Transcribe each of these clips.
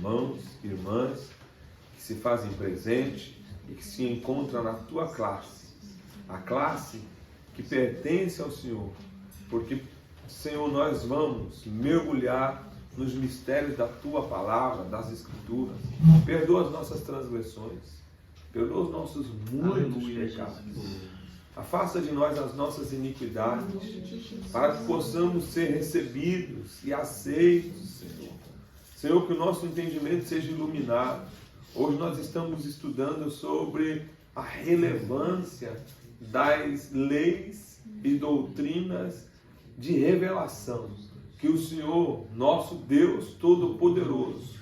irmãos e irmãs que se fazem presente e que se encontram na tua classe, a classe que pertence ao Senhor, porque, Senhor, nós vamos mergulhar nos mistérios da tua palavra, das Escrituras. Perdoa as nossas transgressões, perdoa os nossos muitos pecados. Afasta de nós as nossas iniquidades, para que possamos ser recebidos e aceitos, Senhor. Senhor, que o nosso entendimento seja iluminado. Hoje nós estamos estudando sobre a relevância das leis e doutrinas de revelação, que o Senhor, nosso Deus Todo-Poderoso,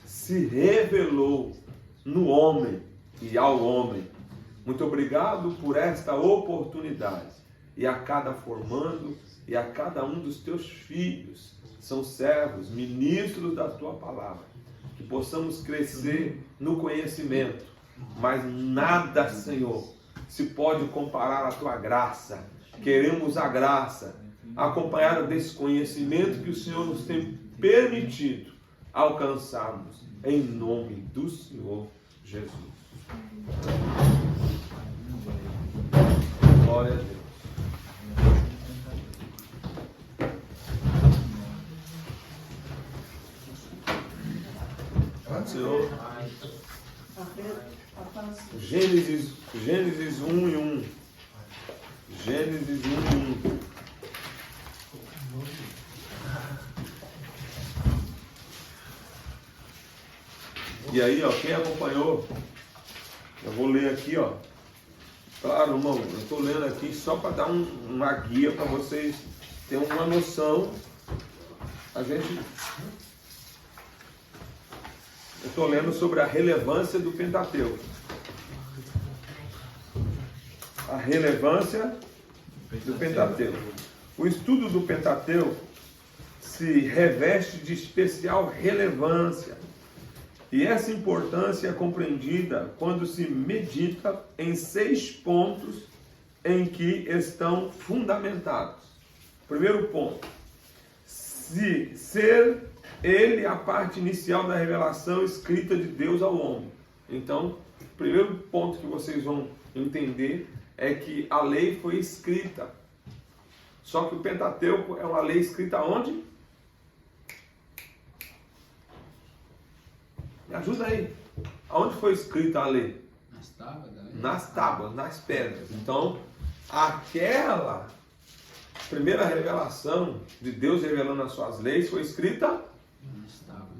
se revelou no homem e ao homem. Muito obrigado por esta oportunidade. E a cada formando e a cada um dos teus filhos, são servos, ministros da tua palavra, que possamos crescer no conhecimento, mas nada, Senhor, se pode comparar à tua graça. Queremos a graça, acompanhada desse conhecimento que o Senhor nos tem permitido alcançarmos, em nome do Senhor Jesus. Glória a Deus. Senhor. Gênesis 1:1. Gênesis 1:1. E aí, ó, quem acompanhou, eu vou ler aqui, ó. Claro, irmão, eu estou lendo aqui só para dar uma guia para vocês terem uma noção. Eu estou lendo sobre a relevância do Pentateuco. A relevância do Pentateuco. O estudo do Pentateuco se reveste de especial relevância. E essa importância é compreendida quando se medita em 6 pontos em que estão fundamentados. Primeiro ponto: ser ele a parte inicial da revelação escrita de Deus ao homem. Então, o primeiro ponto que vocês vão entender é que a lei foi escrita. Só que o Pentateuco é uma lei escrita onde? Me ajuda aí. Aonde foi escrita a lei? Nas tábuas da lei. Nas tábuas, nas pedras. Então, aquela primeira revelação de Deus revelando as suas leis foi escrita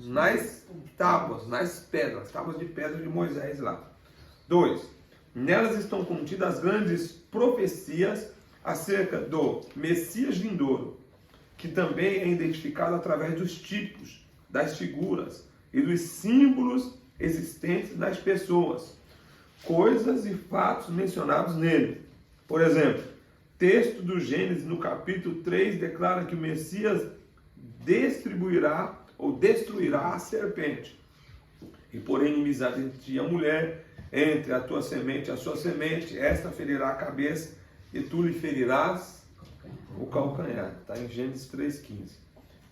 nas tábuas, nas pedras, tábuas de pedra de Moisés lá. 2. Nelas estão contidas as grandes profecias acerca do Messias vindouro, que também é identificado através dos tipos, das figuras e dos símbolos existentes nas pessoas, coisas e fatos mencionados nele. Por exemplo, texto do Gênesis no capítulo 3 declara que o Messias distribuirá ou destruirá a serpente, e por inimizade entre ti e a mulher, entre a tua semente e a sua semente, esta ferirá a cabeça e tu lhe ferirás o calcanhar. Está em Gênesis 3,15.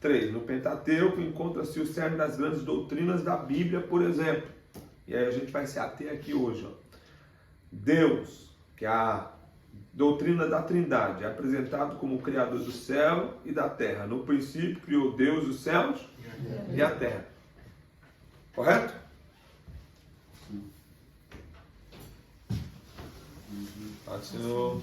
3. No Pentateuco encontra-se o cerne das grandes doutrinas da Bíblia, por exemplo. E aí a gente vai se ater aqui hoje. Ó. Deus, que é a doutrina da Trindade, é apresentado como o Criador do céu e da terra. No princípio criou Deus os céus e a terra. Correto? Pode, Senhor.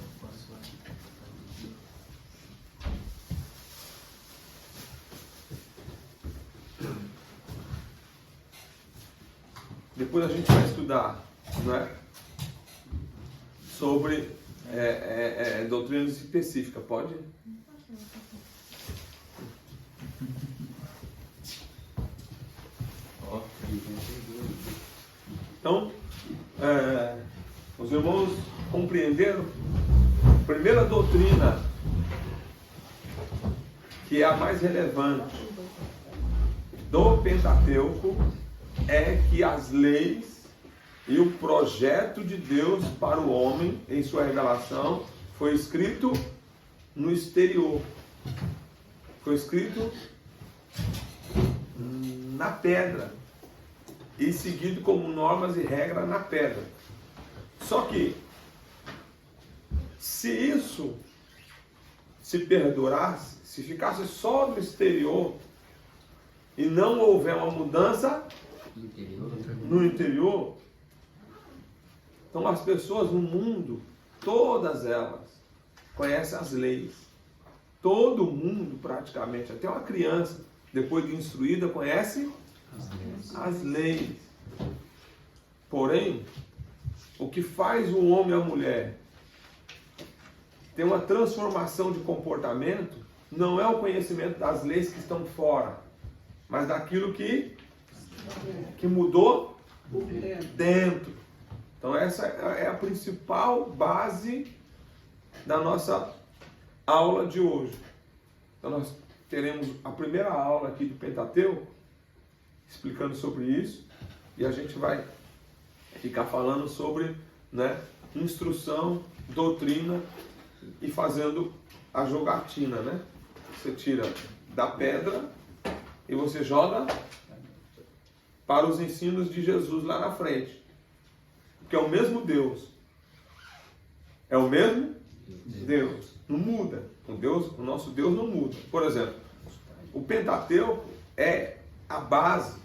Depois a gente vai estudar, não é? Sobre doutrinas específicas, pode? Então, os irmãos compreenderam? A primeira doutrina, que é a mais relevante do Pentateuco, é que as leis e o projeto de Deus para o homem em sua revelação foi escrito no exterior. Foi escrito na pedra. e seguido como normas e regras na pedra. Só que, se isso se perdurasse, se ficasse só no exterior e não houver uma mudança no interior, então as pessoas no mundo, todas elas, conhecem as leis. Todo mundo praticamente, até uma criança, depois de instruída, conhece as leis. Porém, o que faz o homem e a mulher ter uma transformação de comportamento não é o conhecimento das leis que estão fora, mas daquilo que mudou dentro. Então essa é a principal base da nossa aula de hoje. Então nós teremos a primeira aula aqui do Pentateuco, explicando sobre isso, e a gente vai ficar falando sobre, né, instrução, doutrina e fazendo a jogatina, né? Você tira da pedra e você joga para os ensinos de Jesus lá na frente. Porque é o mesmo Deus. É o mesmo Deus. Não muda. O nosso Deus não muda. Por exemplo, o Pentateuco é a base,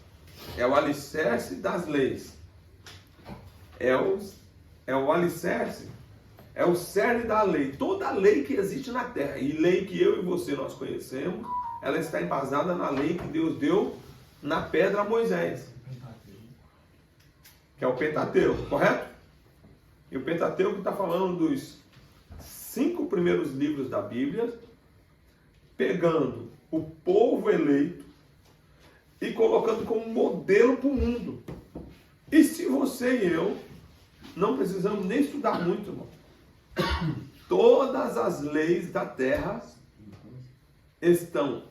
é o alicerce das leis. É o alicerce, é o cerne da lei. Toda lei que existe na terra, e lei que eu e você nós conhecemos, ela está embasada na lei que Deus deu na pedra a Moisés. Que é o Pentateuco, correto? E o Pentateuco está falando dos 5 primeiros livros da Bíblia, pegando o povo eleito e colocando como modelo para o mundo. E se você e eu não precisamos nem estudar muito, irmão. Todas as leis da terra estão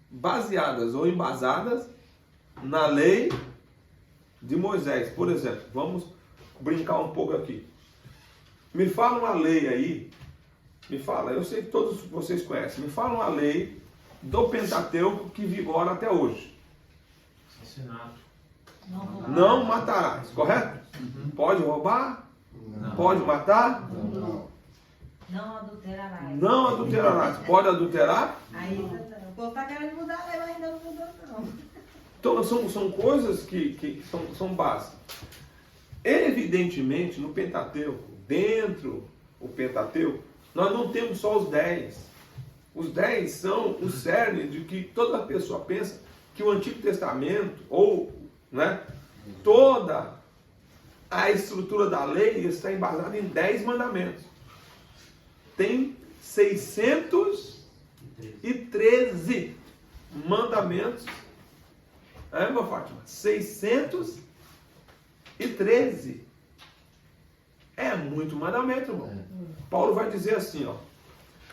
baseadas ou embasadas na lei de Moisés. Por exemplo, vamos brincar um pouco aqui. Me fala uma lei aí, eu sei que todos vocês conhecem, me fala uma lei do Pentateuco que vigora até hoje. Assassinato. Não matarás, correto? Pode roubar? Não. Pode matar? Não adulterarás. Não adulterarás. Pode adulterar? Aí o povo está querendo mudar a lei, mas ainda não mudou, não. Então são coisas que são básicas. Evidentemente, no Pentateuco, dentro do Pentateuco, nós não temos só os 10. Os 10 são o cerne de que toda pessoa pensa que o Antigo Testamento, ou, né, toda a estrutura da lei está embasada em 10 mandamentos. Tem 613 mandamentos. É, meu Fátima? 613. É muito mandamento, irmão. Paulo vai dizer assim, ó.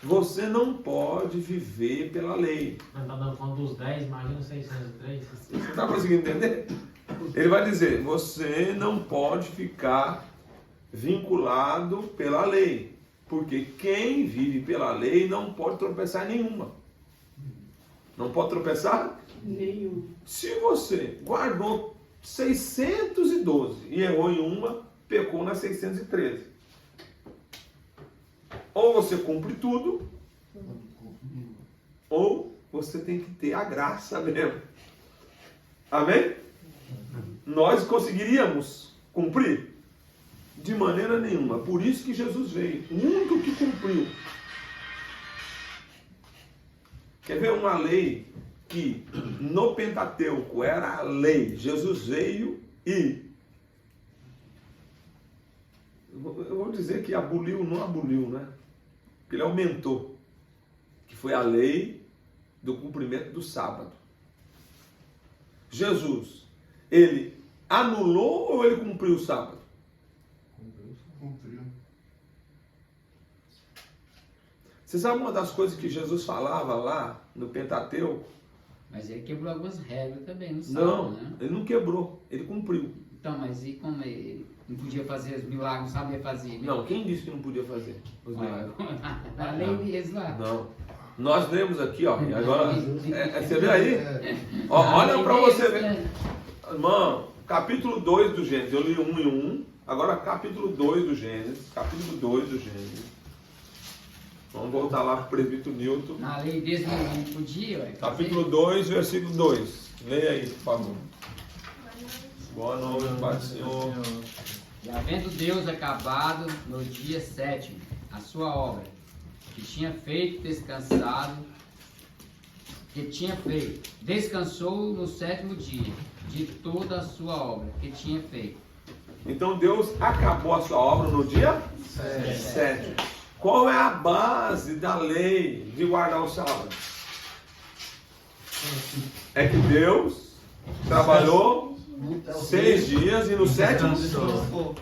Você não pode viver pela lei. Mas tá dando conta dos 10, imagina 603. Você está conseguindo entender? Ele vai dizer, você não pode ficar vinculado pela lei. Porque quem vive pela lei não pode tropeçar em nenhuma. Não pode tropeçar? Nenhum. Se você guardou 612 e errou em uma, pecou na 613. Ou você cumpre tudo, ou você tem que ter a graça mesmo. Amém? Nós conseguiríamos cumprir? De maneira nenhuma. Por isso que Jesus veio. O único que cumpriu. Quer ver uma lei que no Pentateuco era a lei? Jesus veio e... Eu vou dizer que aboliu, não aboliu, né? Porque ele aumentou. Que foi a lei do cumprimento do sábado. Jesus, ele anulou ou ele cumpriu o sábado? Cumpriu. Você sabe uma das coisas que Jesus falava lá no Pentateuco? Mas ele quebrou algumas regras também, não sabe, Não, né? ele não quebrou, ele cumpriu. Então, mas e como ele não podia fazer os milagres, não sabia fazer? Né? Não, quem disse que não podia fazer os milagres? A lei deles lá. Não. Nós lemos aqui, ó, e agora, você vê aí? Ó, olha para você ver. Irmão, capítulo 2 do Gênesis, eu li 1 e 1, agora capítulo 2 do Gênesis, Vamos voltar lá para o presbítero Newton. Na lei deles não podia, ué. Capítulo 2, versículo 2. Leia aí, por favor. Boa noite, Pai do Senhor. E havendo Deus acabado no dia 7º a sua obra, que tinha feito, descansou no 7º dia de toda a sua obra que tinha feito. Então Deus acabou a sua obra no dia 7. Qual é a base da lei de guardar o sábado? É que Deus trabalhou 6 dias e no 7º descansou.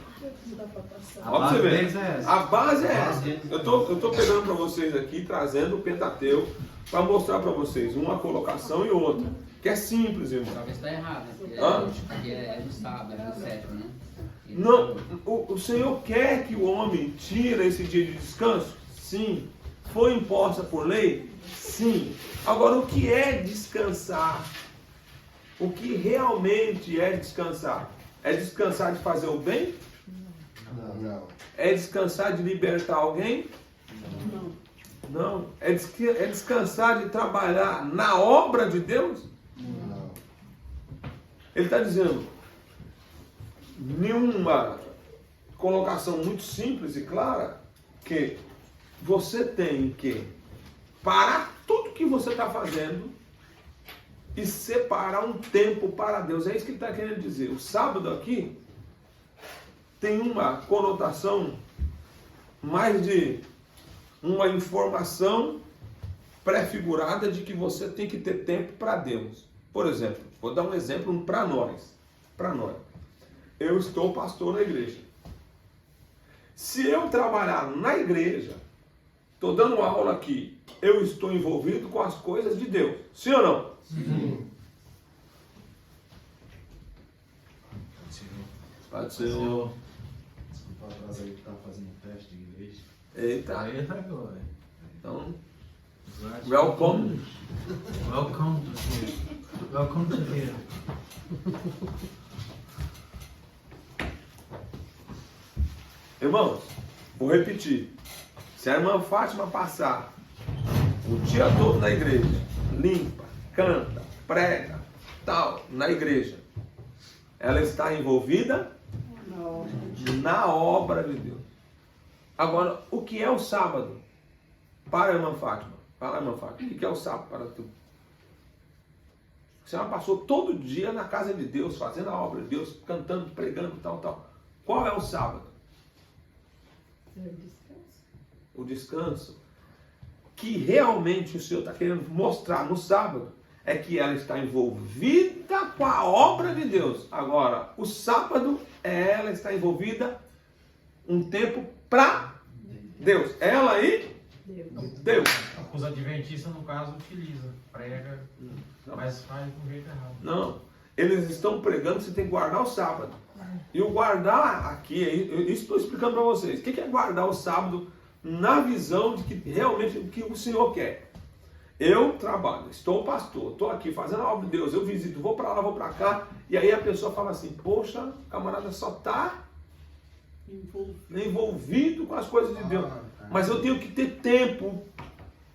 Olha pra você ver. A base é essa. Eu estou pegando para vocês aqui, trazendo o Pentateuco para mostrar para vocês uma colocação e outra. Que é simples, irmão. Talvez está errado, né? Porque é no sábado, é no 7º, né? Não, o Senhor quer que o homem tire esse dia de descanso? Sim. Foi imposta por lei? Sim. Agora, o que é descansar? O que realmente é descansar? É descansar de fazer o bem? Não. É descansar de libertar alguém? Não. É descansar de trabalhar na obra de Deus? Não. Ele está dizendo, nenhuma colocação muito simples e clara, que você tem que parar tudo que você está fazendo e separar um tempo para Deus. É isso que ele está querendo dizer. O sábado aqui tem uma conotação mais de uma informação pré-figurada de que você tem que ter tempo para Deus. Por exemplo, vou dar um exemplo para nós. Eu estou pastor na igreja. Se eu trabalhar na igreja, estou dando aula aqui, eu estou envolvido com as coisas de Deus. Sim ou não? Sim. Pai do Senhor. Desculpa atrás aí que tá fazendo teste de inglês. Eita. Eita agora. Então, Welcome. Welcome to here. Welcome to here. irmãos, vou repetir. Se a irmã Fátima passar o dia todo na igreja, limpa, canta, prega, tal, na igreja, ela está envolvida na obra de Deus. Agora, o que é o sábado para a irmã Fátima? Fala, irmã Fátima, o que é o sábado para tu? A senhora passou todo dia na casa de Deus, fazendo a obra de Deus, cantando, pregando, tal. Qual é o sábado? O descanso. Que realmente o Senhor está querendo mostrar no sábado é que ela está envolvida com a obra de Deus. Agora, o sábado ela está envolvida um tempo para Deus. Ela e Deus. Os adventistas, no caso, utilizam, prega, mas faz do jeito errado. Não, eles estão pregando que você tem que guardar o sábado. E o guardar aqui, isso estou explicando para vocês. O que é guardar o sábado na visão de que realmente o que o Senhor quer? Eu trabalho, estou pastor, estou aqui fazendo a obra de Deus, eu visito, vou para lá, vou para cá, e aí a pessoa fala assim, poxa, o camarada só está envolvido com as coisas de Deus. Mas eu tenho que ter tempo,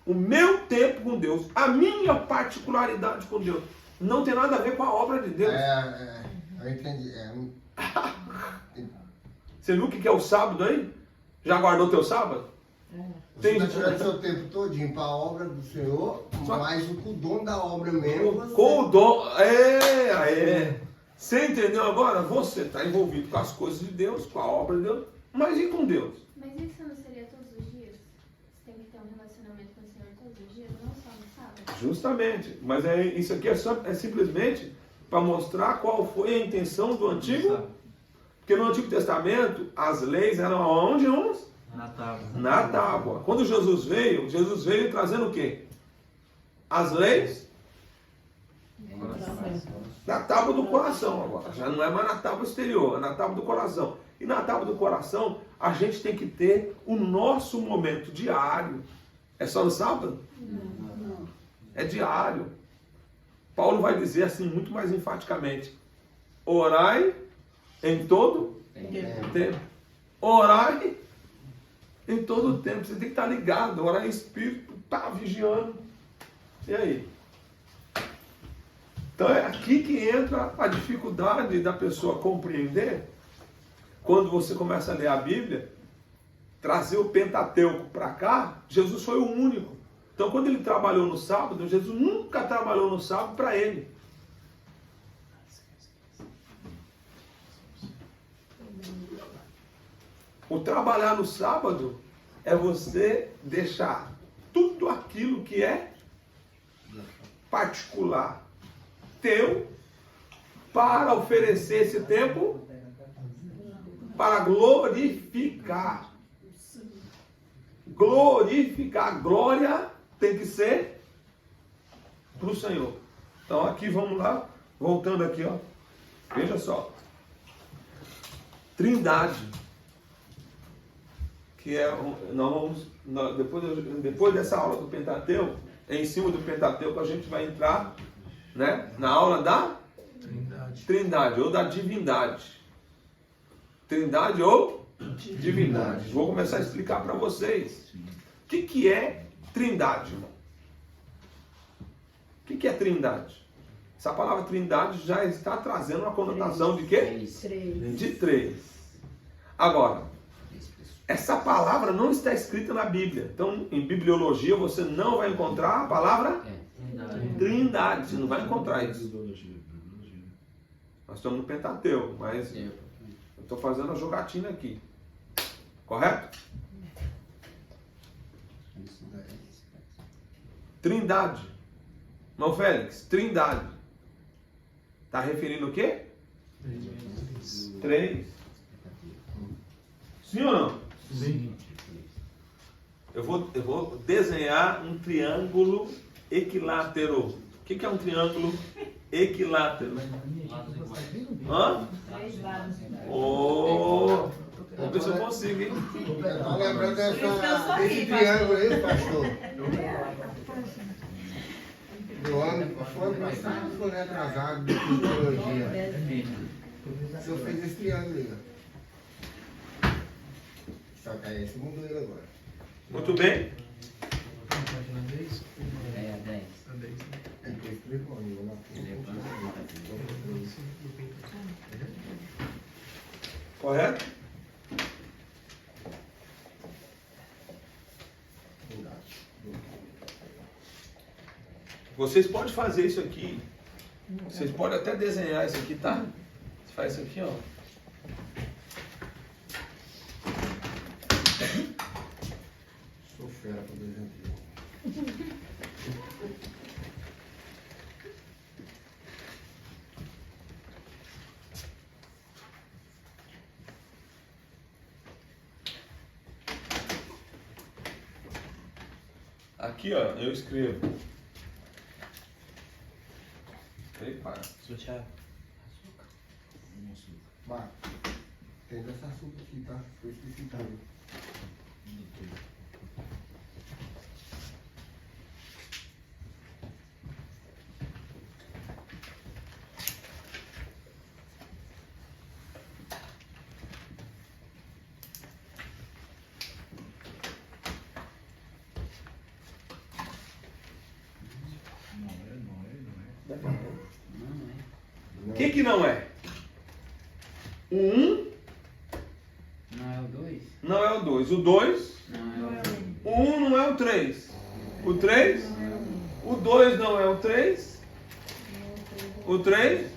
o meu tempo com Deus, a minha particularidade com Deus. Não tem nada a ver com a obra de Deus. Eu entendi. Você viu o que é o sábado aí? Já guardou teu sábado? Você está tirando seu tempo todinho para a obra do Senhor, mas o dono da obra mesmo. Com o dom. Você entendeu agora? Você está envolvido com as coisas de Deus, com a obra de Deus, mas e com Deus? Mas isso não seria todos os dias? Você tem que ter um relacionamento com o Senhor todos os dias, não só no sábado? Justamente. Mas isso aqui é simplesmente para mostrar qual foi a intenção do Antigo. Porque no Antigo Testamento, as leis eram aonde, irmãos? Na tábua. Na tábua. Quando Jesus veio trazendo o quê? As leis na tábua do coração agora. Já não é mais na tábua exterior, é na tábua do coração. E na tábua do coração, a gente tem que ter o nosso momento diário. É só no sábado? É diário. Paulo vai dizer assim muito mais enfaticamente: orai em todo tempo. Orai em todo tempo. Você tem que estar ligado, orar em espírito, tá vigiando. E aí? Então é aqui que entra a dificuldade da pessoa compreender, quando você começa a ler a Bíblia, trazer o Pentateuco para cá. Jesus foi o único. Então quando ele trabalhou no sábado, Jesus nunca trabalhou no sábado para ele. O trabalhar no sábado é você deixar tudo aquilo que é particular, teu, para oferecer esse tempo para glorificar. Glorificar. Glória tem que ser para o Senhor. Então aqui vamos lá, voltando aqui, ó. Veja só. Trindade. Que é, depois dessa aula do Pentateuco, em cima do Pentateuco a gente vai entrar, né, na aula da Trindade ou da divindade. Trindade ou divindade. Vou começar a explicar para vocês. O que é Trindade, irmão? O que é Trindade? Essa palavra Trindade já está trazendo uma conotação de quê? De três. Agora, essa palavra não está escrita na Bíblia. Então, em bibliologia, você não vai encontrar a palavra Trindade. Você não vai encontrar isso. Nós estamos no Pentateuco, mas eu estou fazendo a jogatina aqui. Correto? Trindade. Irmão Félix, Trindade. Está referindo o quê? Três. Sim ou não? Sim. Eu vou desenhar um triângulo equilátero. O que é um triângulo equilátero? Hã? 3 lados. Vamos ver se eu consigo, hein? Tá lembrando desse triângulo aí, pastor? Do ano, foi passado, foi atrasado de psicologia. O senhor fez esse triângulo aí, ó. Só que aí esse mudou ele agora. Muito bem. É 10. É que esse triângulo, eu não Correto? Vocês podem fazer isso aqui. Vocês podem até desenhar isso aqui, tá? Você faz isso aqui, ó. Sou fera pra desenhar. Aqui, ó, eu escrevo. Epa. Vai. Tem dessa açúcar aqui, tá? Foi especificado. O que não é? O 1 Não é o 2? não é o 2. O 2, Não é o o 1 não é o 3. O 3, o 2 não é o 3. O 3,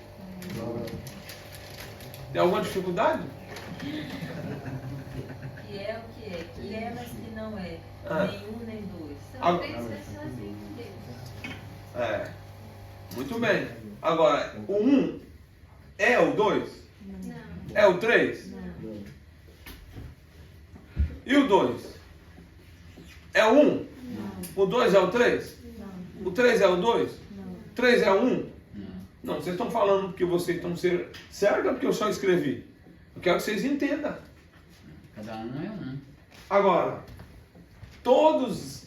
tem alguma dificuldade? Que é o que é. Que é, mas que não é. Ah. Nem 1, nem 2. São três pessoas em Deus. É. Muito bem. Agora, o 1 é o 2? Não. É o 3? E o 2? É o 1? O 2 é o 3? O 3 é o 2? O 3 é o 1? Não, vocês estão falando que vocês estão ser cegos porque eu só escrevi. Eu quero que vocês entendam. Cada um é um. Agora, todos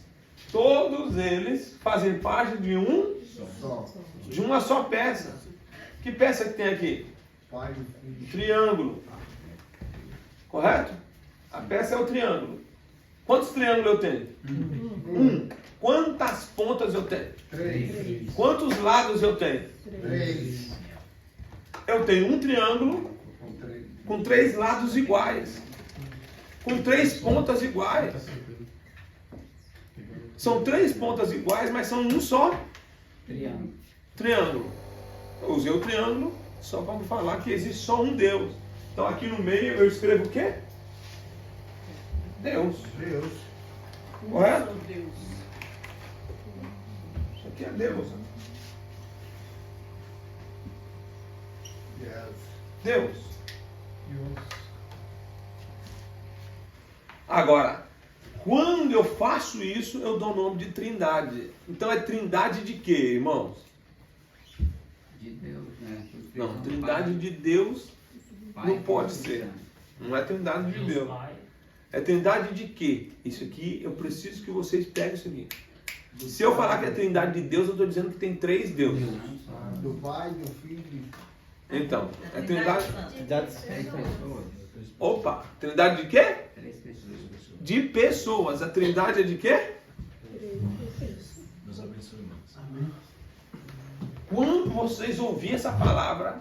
Todos eles fazem parte de Só. uma só peça. Que peça que tem aqui? Pai do Filho. Triângulo. Correto? A peça é o triângulo. Quantos triângulos eu tenho? Um. Quantas pontas eu tenho? 3. Quantos lados eu tenho? 3. Eu tenho um triângulo com 3 lados iguais. Com 3 pontas iguais. São 3 pontas iguais, mas são um só triângulo. Eu usei o triângulo só para falar que existe só um Deus. Então aqui no meio eu escrevo o quê? Deus. Correto? Isso aqui é Deus. Deus. Agora, quando eu faço isso, eu dou o nome de trindade. Então é trindade de quê, irmãos? De Deus, né? Não, trindade de Deus não pode ser. Não é trindade de Deus. É trindade de quê? Isso aqui, eu preciso que vocês peguem isso aqui. Se eu falar que é trindade de Deus, eu estou dizendo que tem 3 deuses. Do Pai, do Filho. Então, é trindade... Três pessoas. Opa, trindade de quê? 3 pessoas. De pessoas. A trindade é de quê? Deus abençoe, irmãos. Quando vocês ouvirem essa palavra,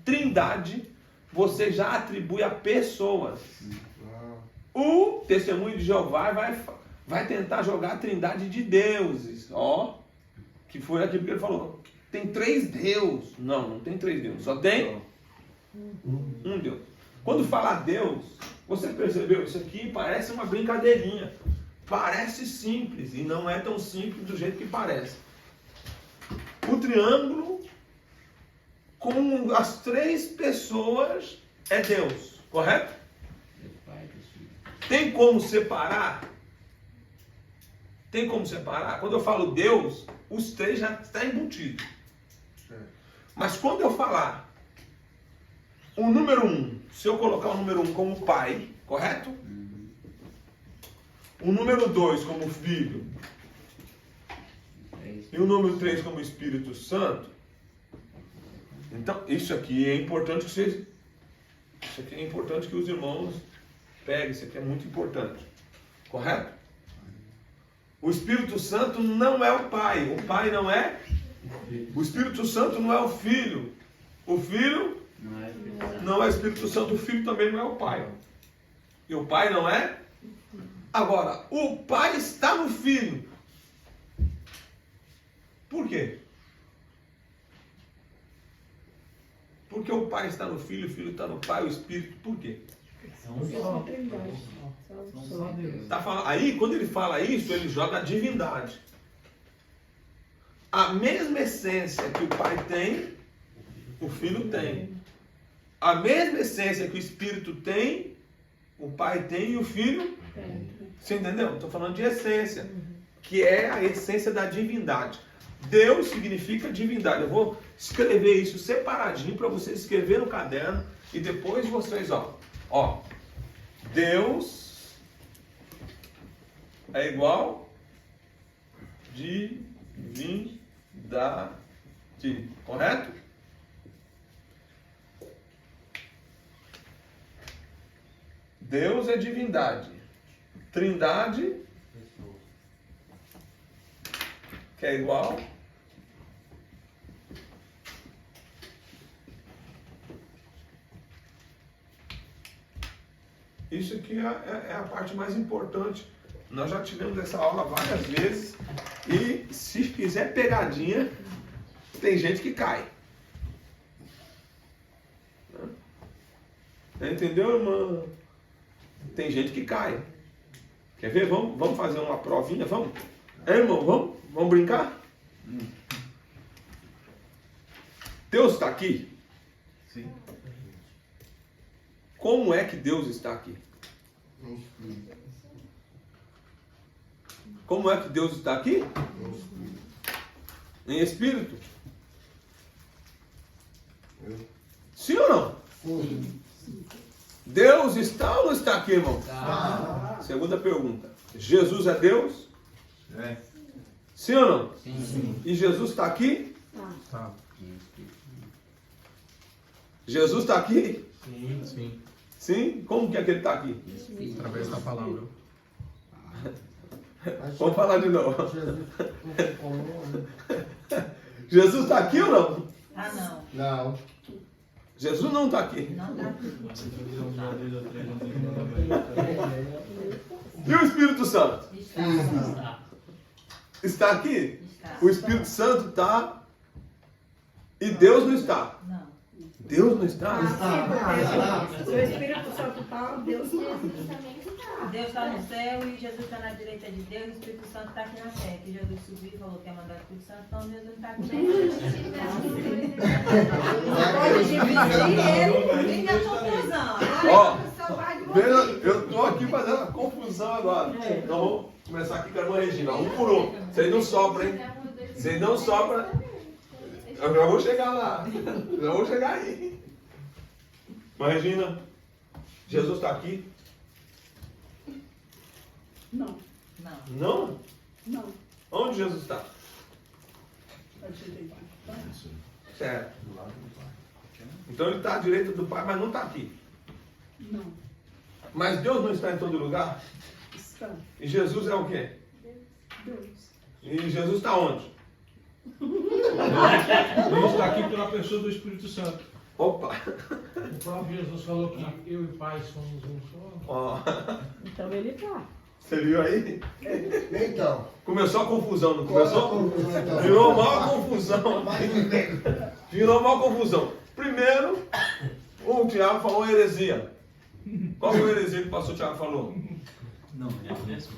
trindade, você já atribui a pessoas. O testemunho de Jeová vai tentar jogar a trindade de deuses. Ó, que foi aquilo que ele falou. Tem 3 deuses. Não, não tem 3 deuses. Só tem um Deus. Quando falar Deus, você percebeu? Isso aqui parece uma brincadeirinha. Parece simples e não é tão simples do jeito que parece. O triângulo com as 3 pessoas é Deus, correto? Tem como separar? Tem como separar? Quando eu falo Deus, os 3 já estão embutidos. Mas quando eu falar o número 1, se eu colocar o número 1 como Pai, correto? O número 2 como Filho e o número 3 como Espírito Santo, então isso aqui é importante que vocês, isso aqui é importante que os irmãos peguem, isso aqui é muito importante, correto? O Espírito Santo não é o Pai não é, o Espírito Santo não é o Filho, o Filho não é o Espírito Santo, o Filho também não é o Pai, e o Pai não é. Agora, o Pai está no Filho. Por quê? Porque o Pai está no Filho, o Filho está no Pai, o Espírito. Por quê? Tá falando, aí, quando ele fala isso, ele joga a divindade. A mesma essência que o Pai tem, o Filho tem. A mesma essência que o Espírito tem, o Pai tem e o Filho tem. Você entendeu? Estou falando de essência, que é a essência da divindade. Deus significa divindade. Eu vou escrever isso separadinho para vocês escrever no caderno e depois vocês, ó, Deus é igual divindade, correto? Deus é divindade. Trindade, que é igual isso aqui é a parte mais importante. Nós já tivemos essa aula várias vezes e se fizer pegadinha, tem gente que cai. Entendeu, irmã? Tem gente que cai. Quer ver? Vamos fazer uma provinha? Vamos? Irmão, vamos brincar? Deus está aqui? Sim. Como é que Deus está aqui? Como é que Deus está aqui? Em espírito? Sim ou não? Deus está ou não está aqui, irmão? Tá. Segunda pergunta. Jesus é Deus? É. Sim ou não? Sim. E Jesus está aqui? Tá. Jesus está aqui? Sim, sim. Sim? Como que é que ele está aqui? Através da palavra. Vamos falar de novo. Jesus não tem como, né? Jesus está aqui ou não? Ah, não. Não. Jesus não está aqui. Não dá. E o Espírito Santo? Está. Está aqui? Está. O Espírito Santo está e Deus não está. Não. Deus não está? Se o Espírito Santo está, Deus não. Jesus também está. Deus está no céu e Jesus está na direita de Deus e o Espírito Santo está aqui na terra. Que Jesus subiu e falou que ia mandar o Espírito Santo, então Jesus está aqui. Pode dividir ele. Vem a confusão. Ó, Só vai de vendo, você. eu estou aqui fazendo uma confusão agora. Então vamos começar aqui com a irmã Regina. Um por um. Vocês não sopram, hein? Vocês não sopram. Eu já vou chegar lá. Já vou chegar aí. Mas Regina, Jesus está aqui? Não, Não. Não? não. Onde Jesus está? Pode direita. Certo. Então ele está à direita do Pai, mas não está aqui. Não. Mas Deus não está em todo lugar? Está. E Jesus é o quê? Deus. E Jesus está onde? Ele está aqui pela pessoa do Espírito Santo. Opa! O próprio Jesus falou que eu e o Pai somos um só. Ó, Então ele está. você viu aí? Então. Começou a confusão, não começou? Confusão, então. Virou maior confusão. Mais um medo. Virou maior confusão. Primeiro, o Tiago falou heresia. Qual foi a heresia que o pastor Tiago falou? Não, Deus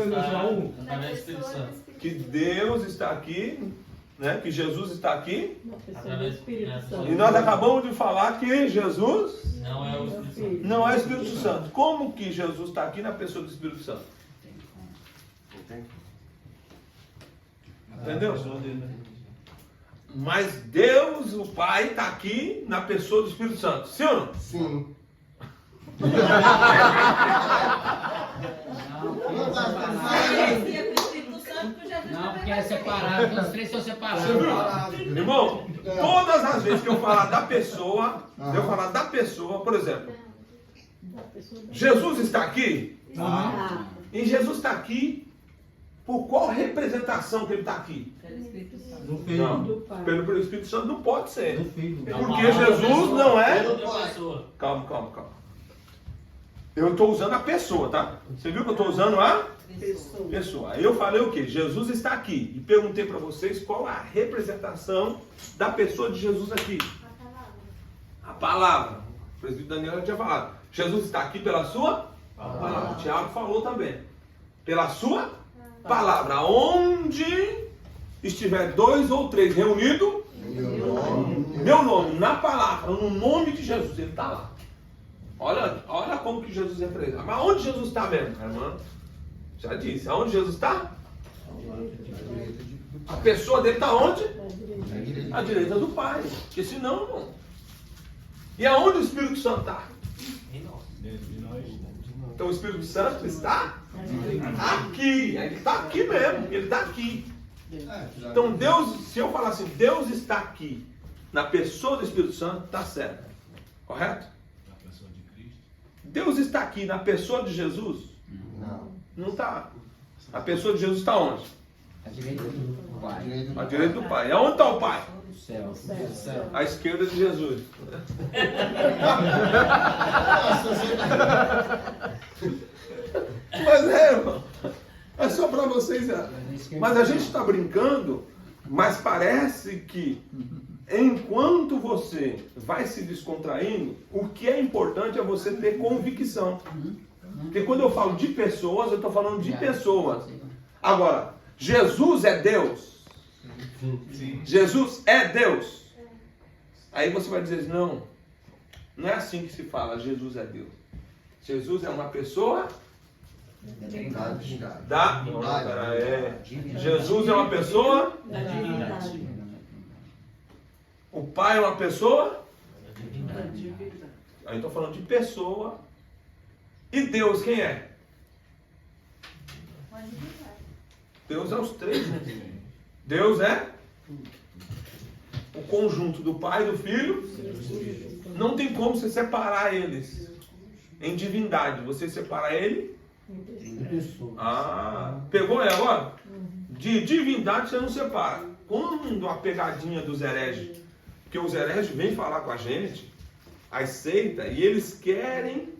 é um. Na pessoa do Espírito Que Deus está aqui, né? Que Jesus está aqui. Na pessoa do Espírito E Santo. nós acabamos de falar que Jesus Não é o Espírito Santo. não é o Espírito Santo. Como que Jesus está aqui na pessoa do Espírito Santo? Entendeu? Mas Deus, o Pai, está aqui na pessoa do Espírito Santo. Sim ou não? Sim. Não, Parecia com o Espírito Santo que Jesus não, também porque vai é ser. separado, os três são separados. Irmão, todas as vezes que eu falar da pessoa, por exemplo, Da pessoa do Jesus está aqui? Ah, E Jesus está aqui por qual representação que ele está aqui? Pelo Espírito Santo. No filho. Não, do Pai. pelo Espírito Santo não pode ser. No filho. Porque Jesus não é... Pessoa. Calma. Eu estou usando a pessoa, tá? Você viu que eu estou usando a Pessoa. pessoa. Aí eu falei o quê? Jesus está aqui. E perguntei para vocês qual a representação da pessoa de Jesus aqui. A palavra. A palavra. O presbítero Daniel já tinha falado. Jesus está aqui pela sua palavra. O Tiago falou também. Pela sua palavra. Onde estiver 2 ou 3 reunidos, meu nome, na palavra, no nome de Jesus, ele está lá. Olha como que Jesus é presente. Mas onde Jesus está mesmo, irmã? Já disse. Aonde Jesus está? A pessoa dele está onde? À direita do Pai. Porque senão, não. E aonde o Espírito Santo está? Então o Espírito Santo está aqui. Ele está aqui mesmo. Ele está aqui. Então Deus, se eu falar assim, Deus está aqui na pessoa do Espírito Santo, está certo. Correto? Na pessoa de Cristo. Deus está aqui na pessoa de Jesus? Não. Não está. A pessoa de Jesus está onde? A direita do Pai. À direita do Pai. E aonde está o Pai? O céu. À esquerda de Jesus. Mas irmão. É só para vocês. Mas a gente está brincando, mas parece que enquanto você vai se descontraindo, o que é importante é você ter convicção. Porque quando eu falo de pessoas, eu estou falando de pessoas. Agora, Jesus é Deus. Jesus é Deus. Aí você vai dizer, não é assim que se fala, Jesus é Deus. Jesus é uma pessoa da... Não, pera, Jesus é uma pessoa... Da divindade. O Pai é uma pessoa... Da divindade. Aí eu estou falando de pessoa. E Deus quem é? Deus é os três juntos. Deus é o conjunto do Pai e do Filho. Não tem como você separar eles em divindade. Você separa ele. Pegou aí agora? De divindade você não separa. Quando a pegadinha dos hereges, porque os hereges vêm falar com a gente, as seitas, e eles querem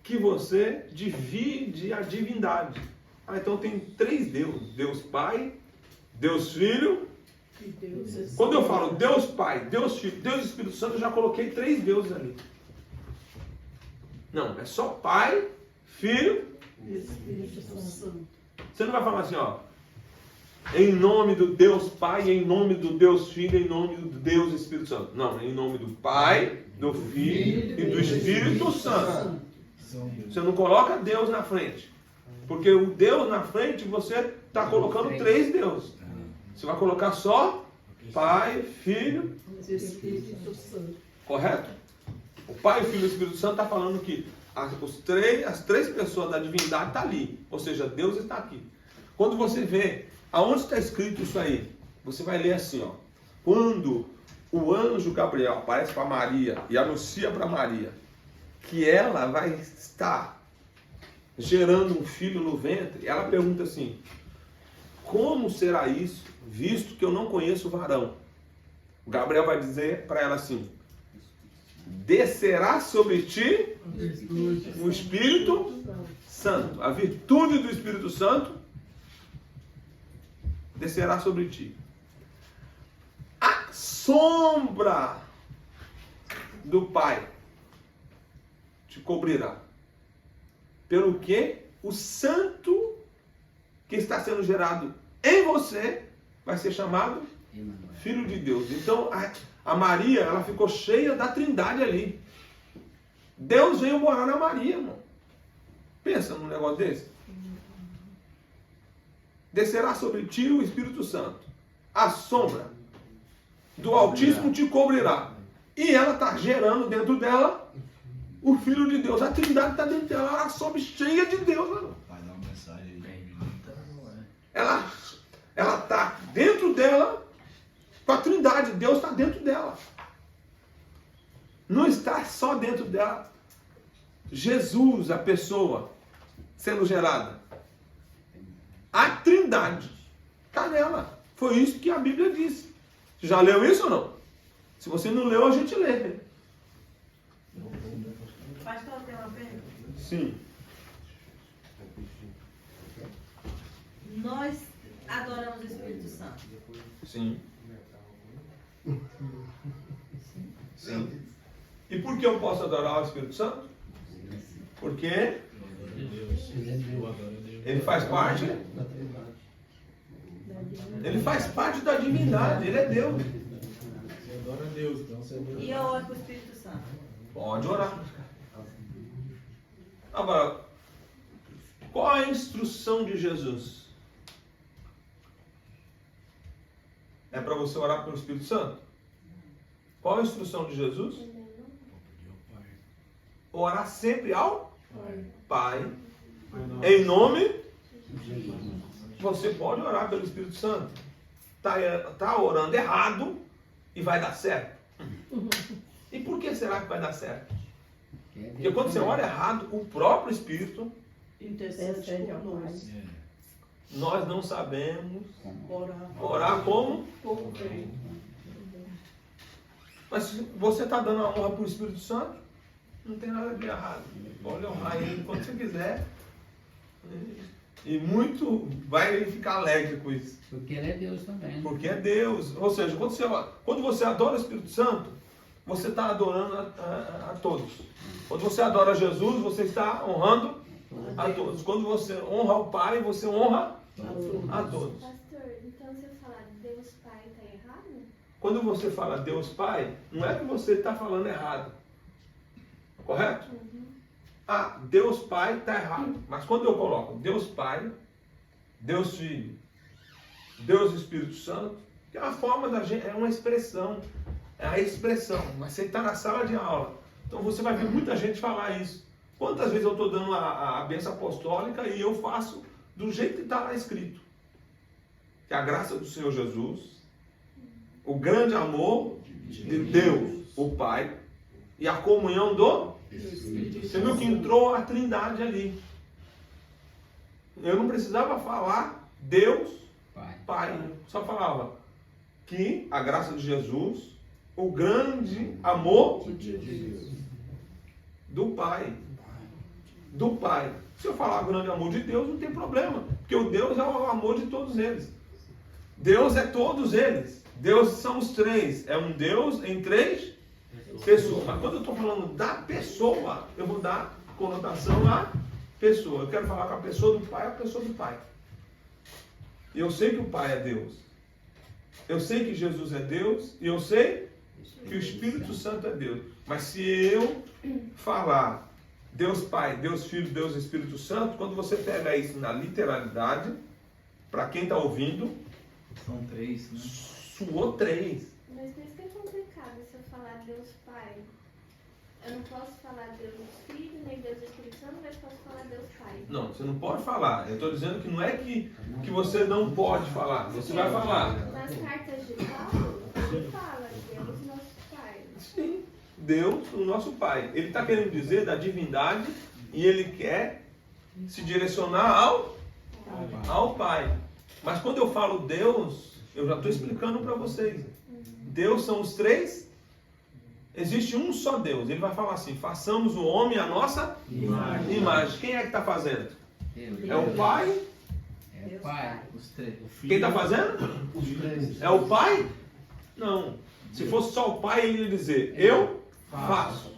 que você divide a divindade. Então tem três deuses: Deus Pai, Deus Filho. Quando eu falo Deus Pai, Deus Filho, Deus Espírito Santo, eu já coloquei três deuses ali. Não, é só Pai, Filho e Espírito Santo. Você não vai falar assim, ó, em nome do Deus Pai, em nome do Deus Filho, em nome do Deus Espírito Santo. Não, em nome do Pai, do Filho e do Espírito Santo. Você não coloca Deus na frente. Porque o Deus na frente, você está colocando três deuses. Você vai colocar só Pai, Filho e Espírito Santo. Correto? O Pai, o Filho e o Espírito Santo está falando que as três pessoas da divindade estão ali. Ou seja, Deus está aqui. Quando você vê, aonde está escrito isso aí? Você vai ler assim, ó. Quando o anjo Gabriel aparece para Maria e anuncia para Maria que ela vai estar gerando um filho no ventre, ela pergunta assim: como será isso, visto que eu não conheço o varão? O Gabriel vai dizer para ela assim: descerá sobre ti o Espírito Santo. A virtude do Espírito Santo descerá sobre ti. A sombra do Pai te cobrirá. Pelo que o santo que está sendo gerado em você vai ser chamado Filho de Deus. Então a Maria, ela ficou cheia da Trindade ali. Deus veio morar na Maria, irmão. Pensa num negócio desse. Descerá sobre ti o Espírito Santo. A sombra do Altíssimo te cobrirá. E ela está gerando dentro dela o Filho de Deus. A Trindade está dentro dela. Ela sobe cheia de Deus. Mano. Vai dar uma mensagem aí. Ela está dentro dela com a Trindade. Deus está dentro dela. Não está só dentro dela Jesus, a pessoa, sendo gerada. A Trindade está nela. Foi isso que a Bíblia disse. Você já leu isso ou não? Se você não leu, a gente lê. Pastor, tem uma pergunta? Sim. Nós adoramos o Espírito Santo. Sim. Sim. E por que eu posso adorar o Espírito Santo? Porque ele faz parte. Ele faz parte da divindade. Ele é Deus. Você adora Deus, então você adora. E eu oro para o Espírito Santo. Pode orar. Agora, qual a instrução de Jesus? É para você orar pelo Espírito Santo? Qual a instrução de Jesus? Orar sempre ao Pai. Em nome. Você pode orar pelo Espírito Santo. Está orando errado e vai dar certo. E por que será que vai dar certo? Porque quando você ora errado, o próprio Espírito Intercede ao Pai. nós não sabemos orar como? Mas se você está dando a honra para o Espírito Santo, não tem nada de errado. Pode honrar ele quando você quiser. E muito vai ficar alegre com isso. Porque ele é Deus também. Porque é Deus. Ou seja, quando você adora o Espírito Santo, você está adorando a todos. Quando você adora Jesus, você está honrando a todos. Quando você honra o Pai, você honra a todos. Pastor, então se eu falar Deus Pai, está errado? Quando você fala Deus Pai, não é que você está falando errado. Correto? Deus Pai está errado. Mas quando eu coloco Deus Pai, Deus Filho, Deus Espírito Santo, que é uma forma da gente, é uma expressão. É a expressão. Mas você está na sala de aula. Então você vai ver muita gente falar isso. Quantas vezes eu estou dando a bênção apostólica e eu faço do jeito que está lá escrito. que a graça do Senhor Jesus, o grande amor de Deus, o Pai, e a comunhão do... Você viu que entrou a Trindade ali. Eu não precisava falar Deus, Pai. Só falava que a graça de Jesus, o grande amor do Pai. Do Pai. Se eu falar o grande amor de Deus, não tem problema. Porque o Deus é o amor de todos eles. Deus é todos eles. Deus são os três. É um Deus em três pessoas. Mas quando eu estou falando da pessoa, eu vou dar conotação à pessoa. Eu quero falar com a pessoa do Pai, a pessoa do Pai. E eu sei que o Pai é Deus. Eu sei que Jesus é Deus. E eu sei que o Espírito Santo é Deus. Mas se eu falar Deus Pai, Deus Filho, Deus Espírito Santo, quando você pega isso na literalidade, para quem está ouvindo, São três, né? Suou três. Mas por isso que é complicado se eu falar Deus Pai. Eu não posso falar Deus Filho, nem Deus Espírito Santo, mas posso falar Deus Pai. Não, você não pode falar. Eu estou dizendo que não é que você não pode falar. Você vai falar. Nas cartas de Paulo, ele fala Deus nosso Pai. Sim, Deus, o nosso Pai. Ele está querendo dizer da divindade e ele quer se direcionar ao Pai. Mas quando eu falo Deus, eu já estou explicando para vocês. Deus são os três. Existe um só Deus. Ele vai falar assim: façamos o homem a nossa imagem. Quem é que está fazendo? É o Pai? É o Pai. Os três. Quem está fazendo? Os três. É o Pai? Não. Se fosse só o Pai, ele ia dizer: eu faço.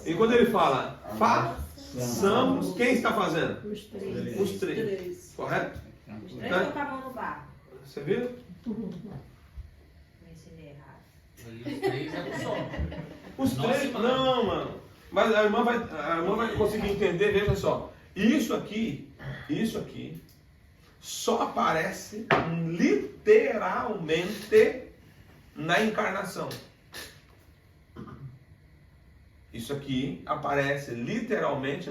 E quando ele fala façamos, quem está fazendo? Os três. Os três. Correto? Os três colocavam no barco. Você viu? Me ensinei errado. Os três é só. Os Nossa, três. mano. Não, mano. Mas a irmã vai conseguir entender. Veja só. Isso aqui só aparece literalmente na encarnação. Isso aqui aparece literalmente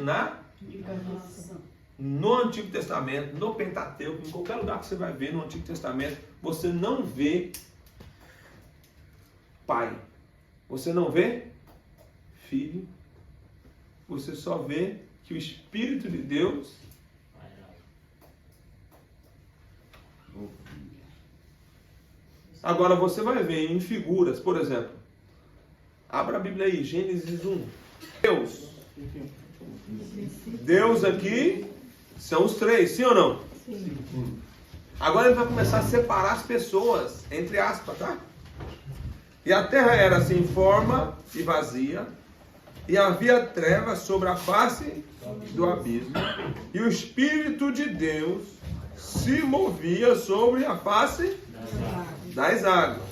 no Antigo Testamento, no Pentateuco, em qualquer lugar que você vai ver no Antigo Testamento, você não vê Pai, você não vê Filho, você só vê que o Espírito de Deus agora você vai ver em figuras, por exemplo, abra a Bíblia aí, Gênesis 1. Deus aqui são os três, sim ou não? Sim. Agora ele vai começar a separar as pessoas, entre aspas, tá? E a terra era sem forma e vazia, e havia trevas sobre a face do abismo, e o Espírito de Deus se movia sobre a face das águas.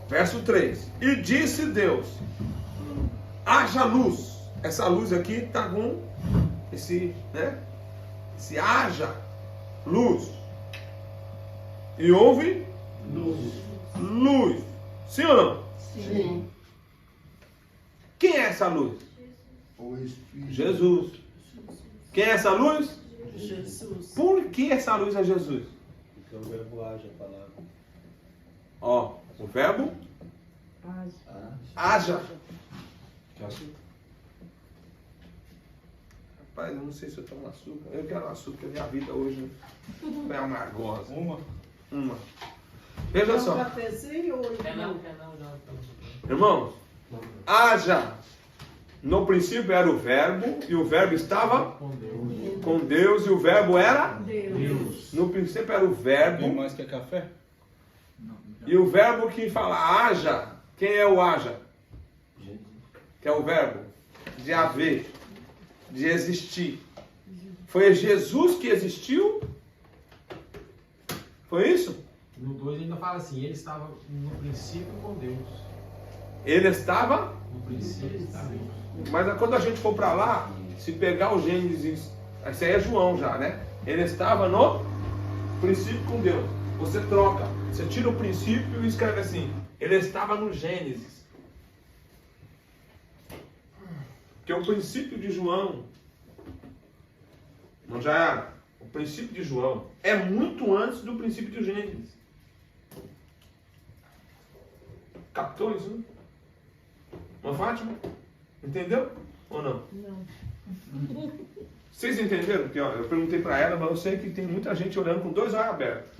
Verso 3. E disse Deus: haja luz. Essa luz aqui está com esse haja luz. E houve luz. Sim ou não? Sim. Quem é essa luz? O Espírito. Jesus. Quem é essa luz? Jesus. Por que essa luz é Jesus? Porque o verbo age a palavra. Ó, o verbo haja. Rapaz, eu não sei se eu tomo açúcar. Eu quero açúcar, porque a minha vida hoje é amargosa. Uma. Veja só. Um cafezinho ou Quer não, já. Irmãos, haja. No princípio era o verbo, e o verbo estava com Deus, e o verbo era Deus. no princípio era o verbo, mais que café? e o verbo que fala haja, quem é o haja? Que é o verbo de haver, de existir. Foi Jesus que existiu? Foi isso? No 2 ainda fala assim: ele estava no princípio com Deus. Ele estava, No princípio estava Deus. mas quando a gente for para lá, se pegar o Gênesis, esse aí é João já, né? Ele estava no princípio com Deus. Você troca, você tira o princípio e escreve assim: ele estava no Gênesis. Que é o princípio de João. Não já o princípio de João é muito antes do princípio de Gênesis. Captou isso, né? Não, Fátima? Entendeu? Ou não? Não. Vocês entenderam? Porque ó, eu perguntei para ela, mas eu sei que tem muita gente olhando com 2 olhos abertos.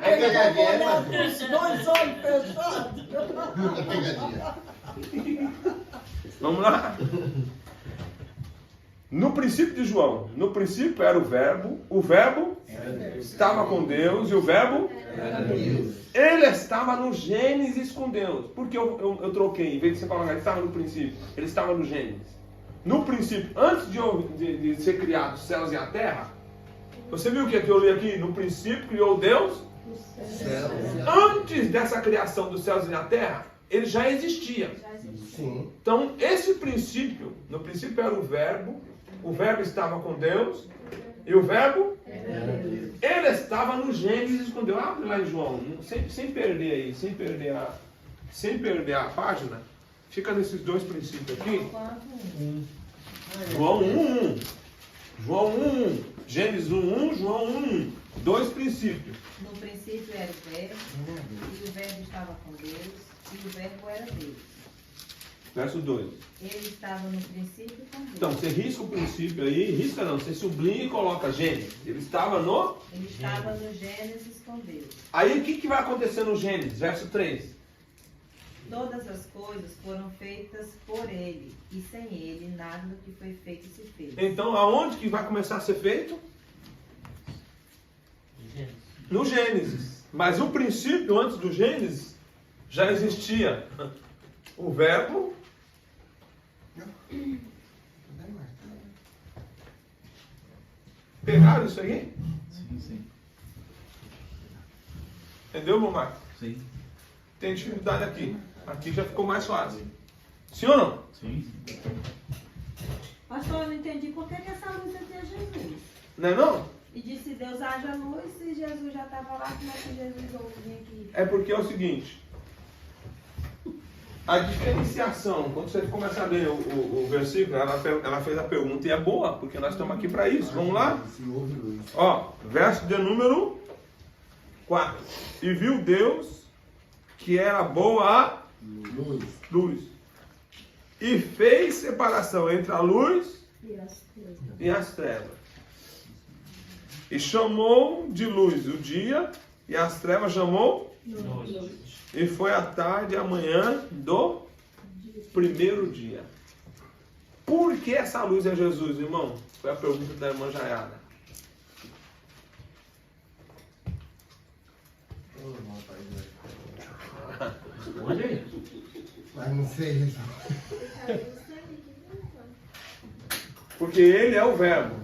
É pegadinha, né, pastor? Os 2 olhos fechados. É pegadinha. Vamos lá? No princípio de João, no princípio era o verbo estava com Deus e o verbo ele estava no Gênesis com Deus. Por que eu troquei? Em vez de você falar, ele estava no princípio, ele estava no Gênesis. No princípio, antes de ser criado os céus e a terra, você viu o que eu li aqui? No princípio criou Deus. Antes dessa criação dos céus e da terra, ele já existia. Sim. Então, esse princípio, no princípio era o verbo estava com Deus, e o verbo, ele estava no Gênesis com Deus. Abre lá em João, sem perder aí, sem perder a página, fica nesses 2 princípios aqui. João 1:1. João 1:1. Gênesis 1:1, João 1:1. 2 princípios. No princípio era o verbo, e o verbo estava com Deus, e o verbo era Deus. Verso 2. Ele estava no princípio com Deus. Então, você risca o princípio aí, risca não, você sublinha e coloca Gênesis. Ele estava no... Ele estava no Gênesis com Deus. Aí, o que vai acontecer no Gênesis? Verso 3. Todas as coisas foram feitas por ele, e sem ele nada do que foi feito se fez. Então, aonde que vai começar a ser feito? No Gênesis. Mas o princípio, antes do Gênesis, já existia o verbo. Pegaram isso aí? Sim. Entendeu, meu Marcos? Sim. Tem dificuldade aqui. Aqui já ficou mais fácil. Sim ou não? Sim. Pastor, eu não entendi por que essa luz aqui é Jesus. Não é não? E disse Deus, haja luz, se Jesus já estava lá, como é que Jesus ouve vir aqui? É porque é o seguinte. A diferenciação, quando você começa a ler o versículo, ela fez a pergunta e é boa, porque nós estamos aqui para isso. Vamos lá? Ó, verso de número 4. E viu Deus que era boa a luz. E fez separação entre a luz e as trevas. E chamou de luz o dia, e as trevas chamou noite. E foi a tarde e a manhã do primeiro dia. Por que essa luz é Jesus, irmão? Foi a pergunta da irmã Jaiara. Responde aí. Mas não sei. Porque ele é o verbo.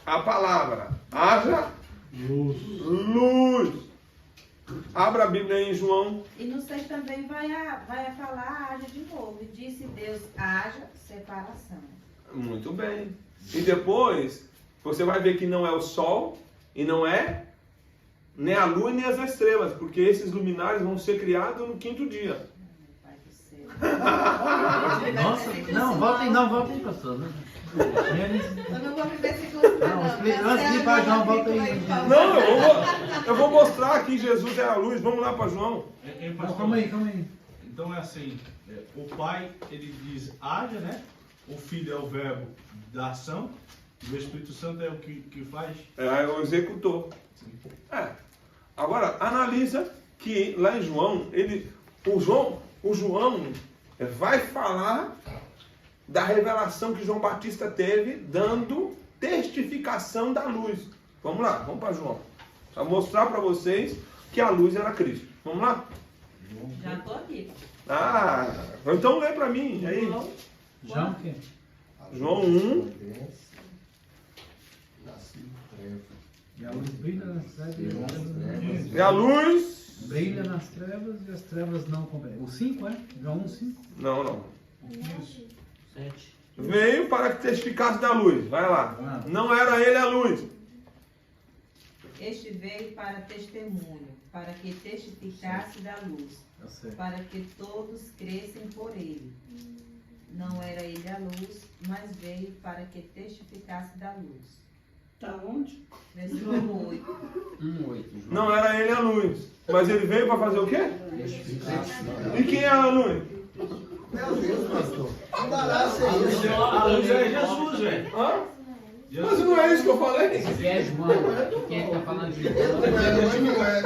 A palavra. Haja luz. Abra a Bíblia aí em João. E no 6 também vai falar, haja de novo. E disse Deus, haja separação. Muito bem. E depois, você vai ver que não é o sol e não é nem a lua nem as estrelas, porque esses luminares vão ser criados no 5º dia. Meu Pai do céu. Nossa, não, volta aí, pastor. Eu não vou me versículo Não, antes de ir para João, volta aí. Não, eu vou mostrar que Jesus é a luz. Vamos lá para João. Não, calma aí. Então é assim, o Pai, ele diz haja, né? O Filho é o verbo da ação, e o Espírito Santo é o que faz. É o executor. Agora, analisa que lá em João, o João vai falar da revelação que João Batista teve, dando testificação da luz. Vamos lá, vamos para João. Para mostrar para vocês que a luz era Cristo. Vamos lá? Já estou aqui. Então lê para mim. Aí. João o quê? João 1. E a luz brilha nas trevas. E a luz... Brilha nas trevas e as trevas não compreendem. O 5, é? João 1:5? Não. 7. Veio para que testificasse da luz. Vai lá. Não era ele a luz. Este veio para testemunho, para que testificasse da luz, para que todos crescem por ele. não era ele a luz, mas veio para que testificasse da luz. Tá onde? Versículo 8. 1:8. Não era ele a luz, mas ele veio para fazer o quê? E quem era a luz? Meu Deus, pastor. Embaraço é isso. A luz é Jesus, velho. Hã? Mas não é isso que eu falei? Aqui é João, aqui quem está falando de Ele João. não é, ele é e não é.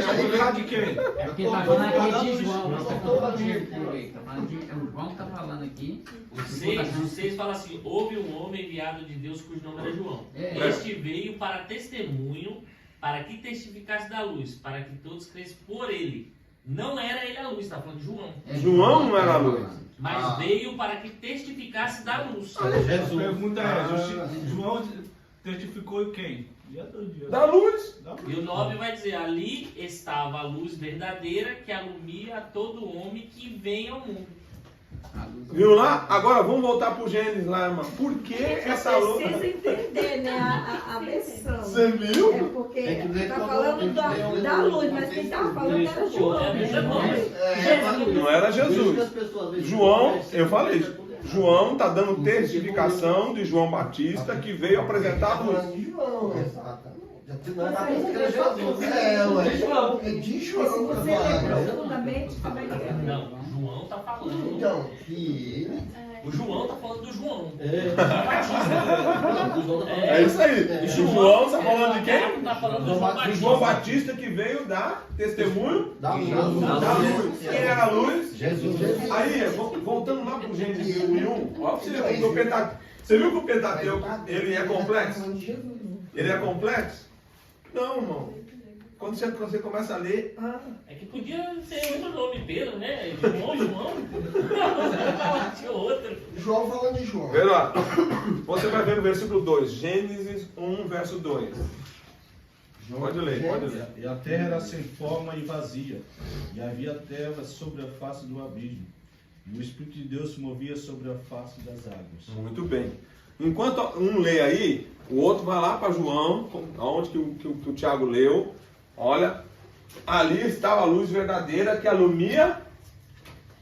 Vamos falar de quem? É porque está falando aqui de João, não está falando de Mercúrio. Está falando de é o João que está falando aqui. Vocês falam assim, houve um homem enviado de Deus cujo nome era João. É. Este veio para testemunho, para que testificasse da luz, para que todos crescem por ele. Não era ele a luz, está falando de João. É João não era a luz. Mas veio para que testificasse da luz. A pergunta é, João testificou quem? Da luz. E o 9 vai dizer, ali estava a luz verdadeira que alumia a todo homem que vem ao mundo. Viu lá? Agora vamos voltar pro Gênesis lá, irmão. Por que essa luz? Precisa entender, né, a versão. Você viu? É porque tá falando da luz, mas quem tava falando era João. Não era Jesus. João, eu falei isso. João está dando testificação de João Batista que veio apresentar a luz. De João, exatamente. Não é da música de Jesus. É, ué. É de João. Se você ler profundamente, também é. Não, João está falando. Então, que ele... O João está falando do João. É isso aí. E João está falando de quem? Está falando do João Do Batista. João Batista que veio dar testemunho Da luz. da luz. Quem era a luz? Jesus. Aí, voltando lá para o Gênesis 1 e 1, ó, você viu que o Pentateuco, você viu que o Pentateuco, ele é complexo? Ele é complexo? Não, irmão. Quando você começa a ler, É que podia ser outro nome, Pedro, né? João. Tinha outro. João falando de João. vê lá. Você vai ver no versículo 2, Gênesis 1, verso 2. Pode ler, pode ler. E a terra era sem forma e vazia, e havia trevas sobre a face do abismo, e o Espírito de Deus se movia sobre a face das águas. Muito bem. Enquanto um lê aí, o outro vai lá para João, onde que o Tiago leu. Olha, ali estava a luz verdadeira que alumia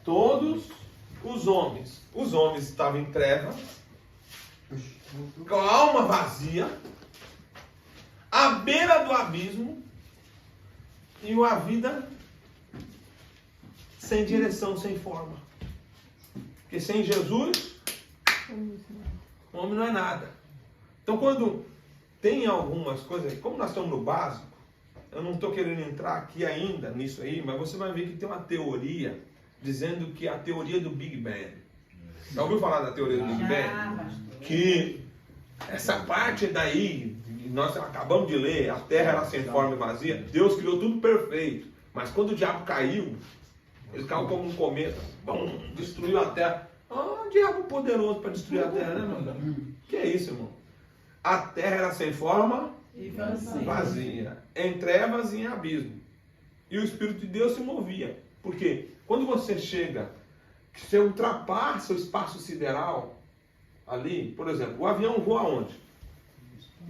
todos os homens. Os homens estavam em trevas, com a alma vazia, à beira do abismo, e uma vida sem direção, sem forma. Porque sem Jesus, o homem não é nada. Então, quando tem algumas coisas, como nós estamos no básico, eu não estou querendo entrar aqui ainda nisso aí, mas você vai ver que tem uma teoria dizendo que é a teoria do Big Bang. Já ouviu falar da teoria do Big Bang? Que essa parte daí, nós acabamos de ler, a terra era sem forma e vazia, Deus criou tudo perfeito. Mas quando o diabo caiu, ele caiu como um cometa, bom, destruiu a terra. Diabo poderoso para destruir a terra, né, meu irmão? Que é isso, irmão? A terra era sem forma e vazia, em trevas e em abismo. E o Espírito de Deus se movia. Por quê? Quando você chega, você ultrapassa o espaço sideral, ali, por exemplo, o avião voa onde?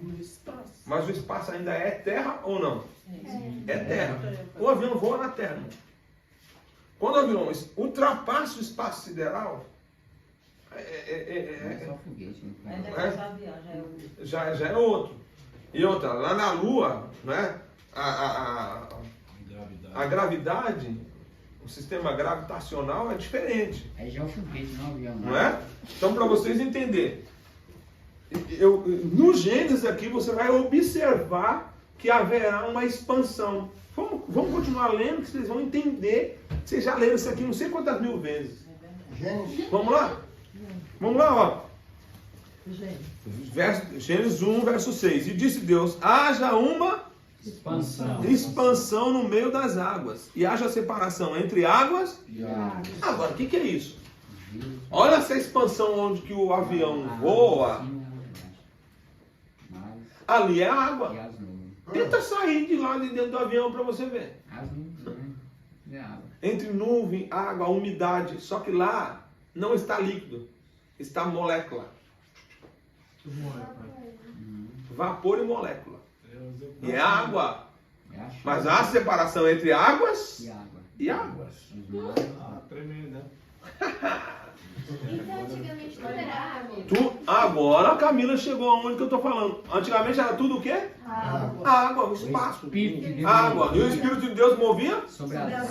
No espaço. Mas o espaço ainda é terra ou não? É terra. O avião voa na terra. Quando o avião ultrapassa o espaço sideral, É só foguete. já é outro. E outra, lá na Lua, né, a gravidade, o sistema gravitacional é diferente. Aí já é o foguete, não é o avião. Não é? Então, para vocês entenderem, no Gênesis aqui você vai observar que haverá uma expansão. Vamos continuar lendo, que vocês vão entender. Vocês já leram isso aqui não sei quantas mil vezes. Vamos lá? Vamos lá, ó. Gênesis 1, verso 6. E disse Deus: haja uma expansão no meio das águas, e haja separação entre águas e águas. Agora, o que é isso? Olha essa expansão onde que o avião voa. Ali é água. Tenta sair de lá de dentro do avião para você ver. Entre nuvem, água, umidade. Só que lá não está líquido, está molécula. Vapor e molécula. E é água. Mas há separação entre águas e águas. Tremendo, né? Então, antigamente tudo era água. Agora a Camila chegou aonde que eu estou falando. Antigamente era tudo o quê? Água, o espaço. Água. E o Espírito de Deus movia? Sobre as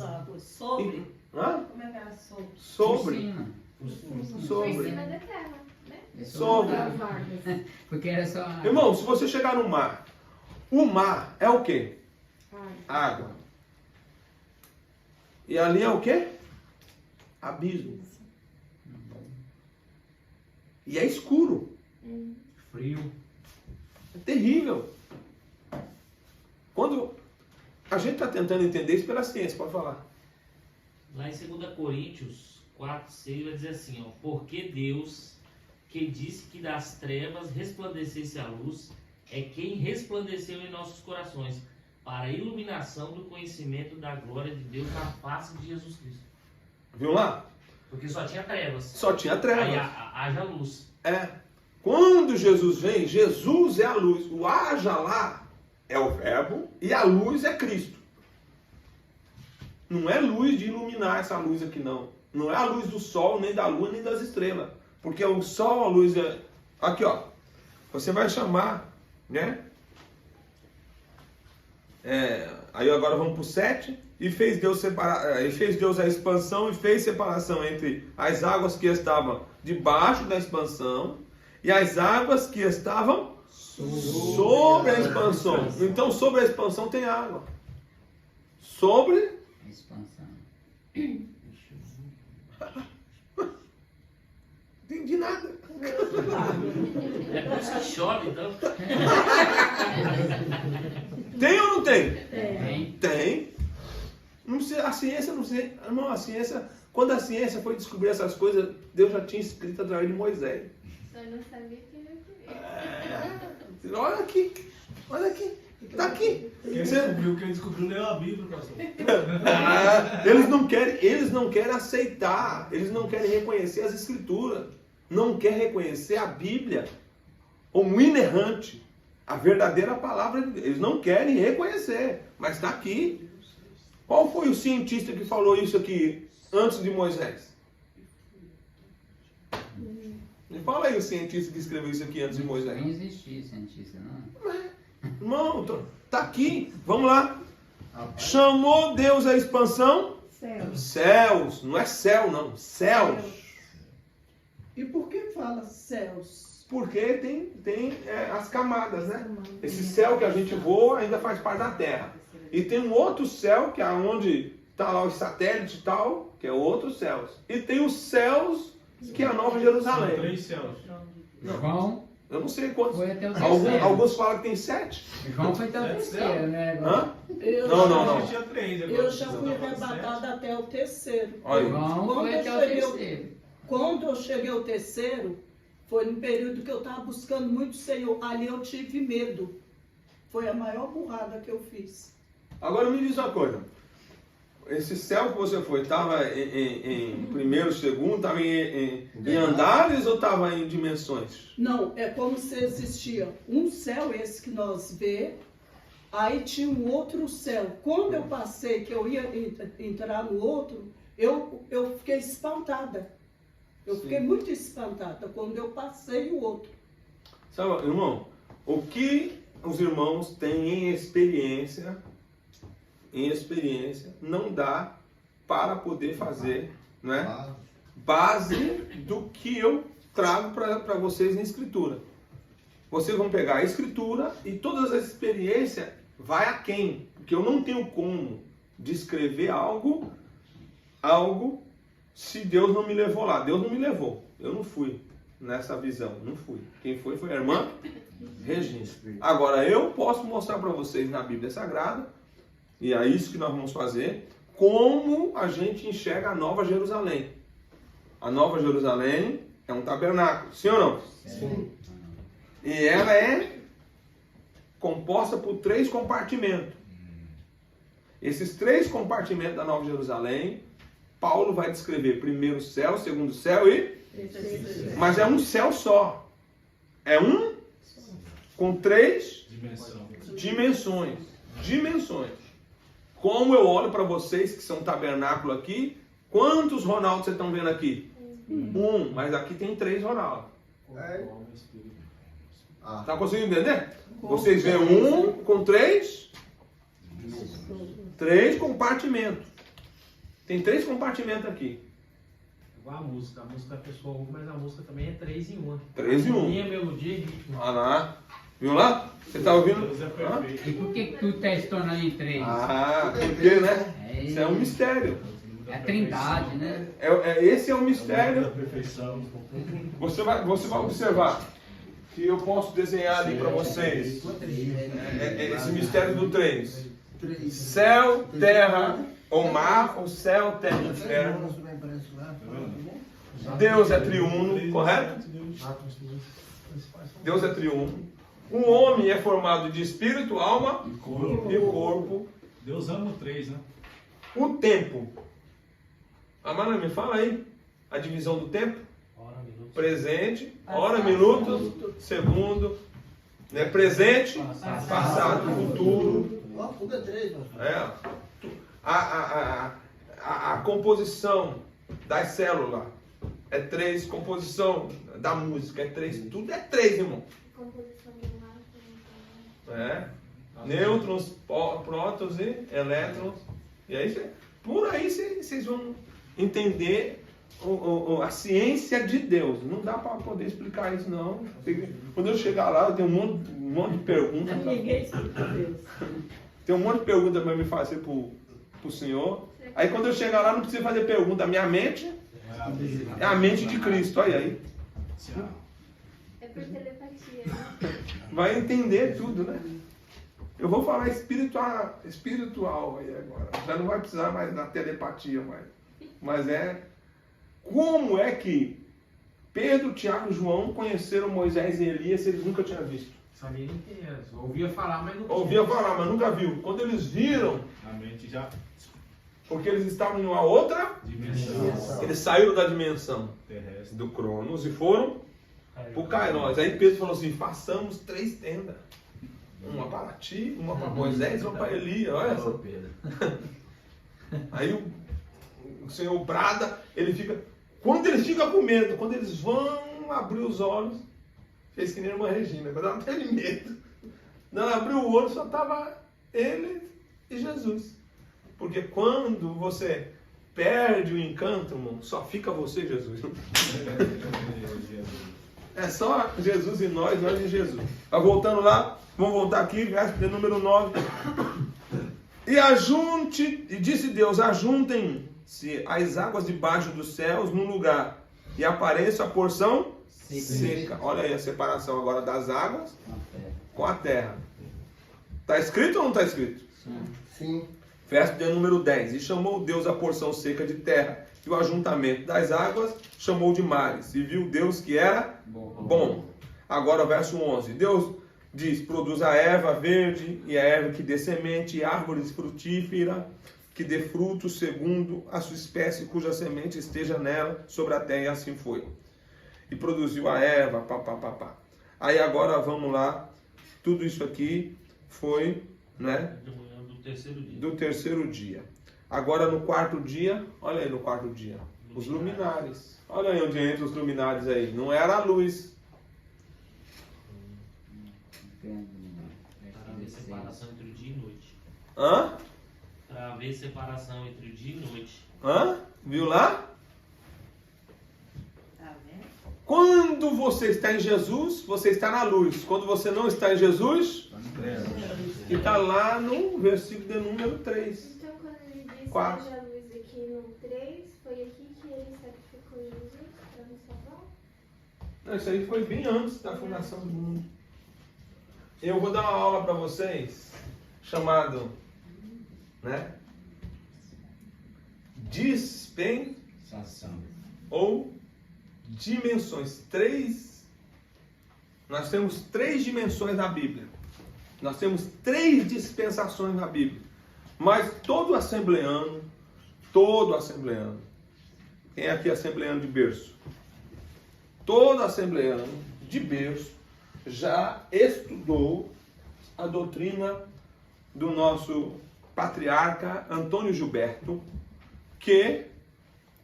águas. Sobre. Hã? Como é que era sobre? Sobre. Por cima da terra, né? Sobre. Porque era só água. Irmão, se você chegar no mar, o mar é o quê? Água. E ali é o quê? Abismo. E é escuro. Frio. É terrível. Quando a gente está tentando entender isso pela ciência, pode falar. Lá em 2 Coríntios 4, 6 vai dizer assim, ó, porque Deus, que disse que das trevas resplandecesse a luz, é quem resplandeceu em nossos corações, para a iluminação do conhecimento da glória de Deus na face de Jesus Cristo. Viu lá? Porque só tinha trevas. Só tinha trevas. Aí haja luz. Quando Jesus vem, Jesus é a luz. O haja lá é o verbo e a luz é Cristo. Não é luz de iluminar essa luz aqui, não. Não é a luz do sol, nem da lua, nem das estrelas. Porque o sol, a luz é... Aqui, ó. Você vai chamar, né? Aí agora vamos para o 7. E fez Deus a expansão e fez separação entre as águas que estavam debaixo da expansão e as águas que estavam sobre a expansão. Então, sobre a expansão tem água. Sobre A expansão. Entendi nada. É por isso que chove, então. Tem ou não tem? Tem. Tem. Não sei, a ciência não sei. Irmão, a ciência, quando a ciência foi descobrir essas coisas, Deus já tinha escrito através de Moisés. Só não sabia que era. Olha aqui. Olha aqui. Tá aqui. Quem descobriu leu a Bíblia, pastor. Eles não querem aceitar, eles não querem reconhecer as escrituras, não querem reconhecer a Bíblia como inerrante, a verdadeira palavra de Deus. Eles não querem reconhecer, mas está aqui. Qual foi o cientista que falou isso aqui antes de Moisés? Me fala aí o cientista que escreveu isso aqui antes de Moisés. Nem existia cientista, não. Irmão, tá aqui. Vamos lá. Chamou Deus a expansão? Céus. Não é céu, não. Céus. E por que fala céus? Porque tem as camadas, né? Esse céu que a gente voa ainda faz parte da Terra. E tem um outro céu, que é onde está lá os satélites e tal, que é outros céus. E tem os céus, que é a Nova Jerusalém. São 3 céus. João Eu não sei quantos. foi até o terceiro. Alguns falam que tem 7. João foi até o terceiro, né? Hã? Não. Tinha 3 agora. Eu já fui arrebatada até o terceiro. Olha. João foi até o terceiro. Quando eu cheguei ao terceiro, foi no período que eu estava buscando muito o Senhor. Ali eu tive medo. Foi a maior burrada que eu fiz. Agora me diz uma coisa. Esse céu que você foi, estava em primeiro, segundo, estava em andares ou estava em dimensões? Não, é como se existia um céu, esse que nós vê, aí tinha um outro céu. Quando eu passei, que eu ia entrar no outro, eu fiquei espantada. Eu fiquei muito espantada quando eu passei o outro. Sabe, irmão, o que os irmãos têm em experiência não dá para poder fazer, né, base do que eu trago para vocês na Escritura. Vocês vão pegar a Escritura e todas as experiências vai a quem? Porque eu não tenho como descrever algo se Deus não me levou lá. Deus não me levou. Eu não fui nessa visão. Não fui. Quem foi a irmã Regina. Agora, eu posso mostrar para vocês na Bíblia Sagrada, e é isso que nós vamos fazer, como a gente enxerga a Nova Jerusalém. A Nova Jerusalém é um tabernáculo. Sim ou não? Sim. E ela é composta por 3 compartimentos. Esses 3 compartimentos da Nova Jerusalém, Paulo vai descrever primeiro céu, segundo céu e... Mas é um céu só. É um com 3 dimensões. Como eu olho para vocês que são tabernáculo aqui, quantos Ronaldos vocês estão vendo aqui? mas aqui tem 3 Ronaldo. Ah, Tá conseguindo entender? Vocês veem 1 com 3 compartimentos. Tem 3 compartimentos aqui. Igual a música a pessoa ouve, mas a música também é 3 em 1. 3 em 1. Minha melodia e ritmo. Olha lá. Viu lá? Você tá ouvindo? Deus é Hã? perfeito. E por que tu está estornando em 3? Ah, porque, né? Isso é um mistério. É a trindade, né? Esse é um Da mistério. perfeição. Você vai observar que eu posso desenhar ali para vocês esse mistério do 3. Céu, terra ou mar, ou céu, terra e inferno. Deus é triuno, correto? Deus é triuno. O homem é formado de espírito, alma e corpo. Deus ama o 3, né? O tempo. Amanda, me fala aí a divisão do tempo. Hora, minuto. Presente, hora, minuto, segundo, né? Presente, passado, futuro. ó, fuga 3, pastor. É. A composição das células é 3, composição da música é 3, tudo é 3, irmão. Composição do ar. É. Nêutrons, prótons e elétrons. E aí, por aí vocês vão entender a ciência de Deus. Não dá para poder explicar isso, não. Quando eu chegar lá, eu tenho um monte de perguntas. Ninguém explica Deus. Tem um monte de perguntas para me fazer pro senhor. Aí quando eu chegar lá, não precisa fazer pergunta. A minha mente é a mente de Cristo. Olha aí. É por telepatia, né? Vai entender tudo, né? Eu vou falar espiritual aí agora. Já não vai precisar mais da telepatia mais. Mas como é que Pedro, Tiago e João conheceram Moisés e Elias se eles nunca tinham visto? Sabia nem quem era. Ouvia falar, mas nunca Ouvia falar, mas nunca viu. Quando eles viram, A mente já porque eles estavam em uma outra, dimensão eles saíram da dimensão terrestre. do Cronos e foram para o Kairós. Aí Pedro falou assim: façamos 3 tendas. Uma para ti, uma para Moisés e uma para Elias. Olha só. Aí o Senhor brada, ele fica. Quando eles ficam com medo, quando eles vão abrir os olhos, fez que nem a irmã Regina, quando ela teve medo. Não, ela abriu o olho, só estava ele e Jesus. Porque quando você perde o encanto, irmão, só fica você e Jesus. É só Jesus e nós e Jesus. Tá voltando lá, vamos voltar aqui, verso de número 9. E disse Deus: ajuntem-se as águas debaixo dos céus num lugar, e apareça a porção seca. Olha aí a separação agora das águas com a terra. Está escrito ou não está escrito? Sim. Verso de número 10. E chamou Deus a porção seca de terra, e o ajuntamento das águas chamou de mares. E viu Deus que era bom. Agora o verso 11. Deus diz: produz a erva verde, e a erva que dê semente, e árvores frutíferas, que dê frutos segundo a sua espécie, cuja semente esteja nela sobre a terra. E assim foi. E produziu a erva, Aí agora vamos lá. Tudo isso aqui foi, né? Do terceiro dia. Agora no 4º dia, olha aí no 4º dia, os luminares. Olha aí onde entra os luminares aí. Não era a luz. Para haver separação entre o dia e noite. Hã? Para haver separação entre o dia e noite. Hã? Viu lá? Tá vendo? Quando você está em Jesus, você está na luz. Quando você não está em Jesus, que está lá no versículo de número 3. Então, quando ele disse Quatro. haja luz aqui no 3, foi aqui que ele sacrificou Jesus para nos salvar? Não, isso aí foi bem antes da fundação do mundo. Eu vou dar uma aula para vocês chamado, né? Dispensação ou dimensões. Nós temos 3 dimensões na Bíblia. Nós temos 3 dispensações na Bíblia. Mas todo assembleano, quem é aqui assembleano de berço? Todo assembleano de berço já estudou a doutrina do nosso patriarca Antônio Gilberto, que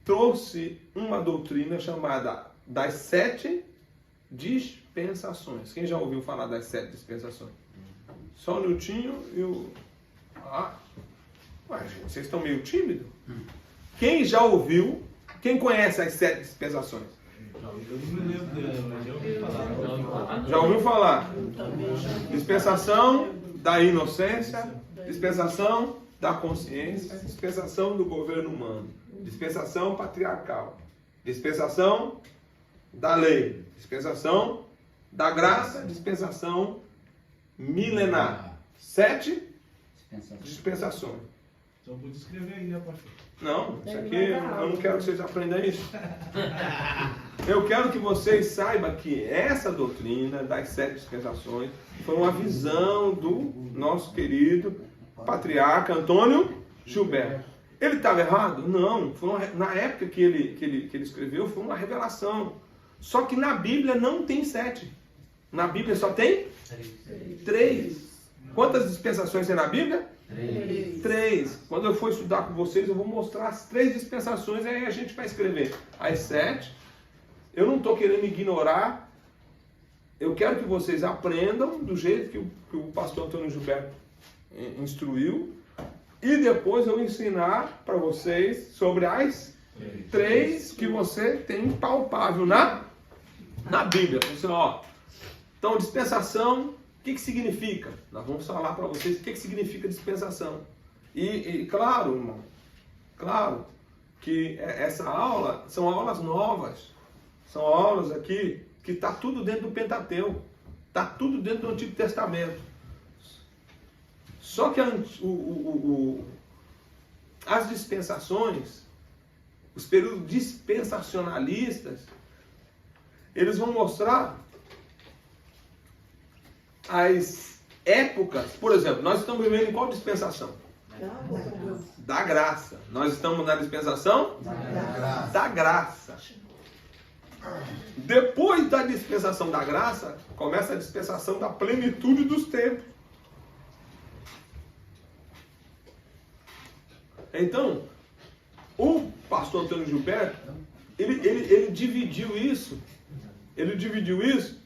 trouxe uma doutrina chamada das 7 dispensações. Quem já ouviu falar das 7 dispensações? Só o Niltinho e o... Ué, gente, vocês estão meio tímidos? Quem já ouviu? Quem conhece as 7 dispensações? Eu não me lembro dela, mas já ouvi falar. Já ouviu falar? Dispensação da inocência, dispensação da consciência, dispensação do governo humano, dispensação patriarcal, dispensação da lei, dispensação da graça, dispensação milenar. 7 dispensações. Então vou descrever aí, né, pastor? Não, isso aqui eu não quero que vocês aprendam isso. Eu quero que vocês saibam que essa doutrina das 7 dispensações foi uma visão do nosso querido patriarca Antônio Gilberto. Ele estava errado? Não. Na época que ele escreveu, foi uma revelação. Só que na Bíblia não tem 7. Na Bíblia só tem 3. Quantas dispensações tem na Bíblia? 3. Quando eu for estudar com vocês, eu vou mostrar as 3 dispensações, aí a gente vai escrever as 7. Eu não estou querendo ignorar. Eu quero que vocês aprendam do jeito que o pastor Antônio Gilberto instruiu. E depois eu ensinar para vocês sobre as 3 que você tem palpável na Bíblia. Pessoal, então, dispensação, o que significa? Nós vamos falar para vocês o que significa dispensação. E claro, irmão, claro que essa aula são aulas novas. São aulas aqui que está tudo dentro do Pentateuco. Está tudo dentro do Antigo Testamento. Só que as dispensações, os períodos dispensacionalistas, eles vão mostrar as épocas. Por exemplo, nós estamos vivendo em qual dispensação? Da graça. Nós estamos na dispensação da graça. Depois da dispensação da graça, começa a dispensação da plenitude dos tempos. Então, o pastor Antônio Gilberto, ele dividiu isso. Ele dividiu isso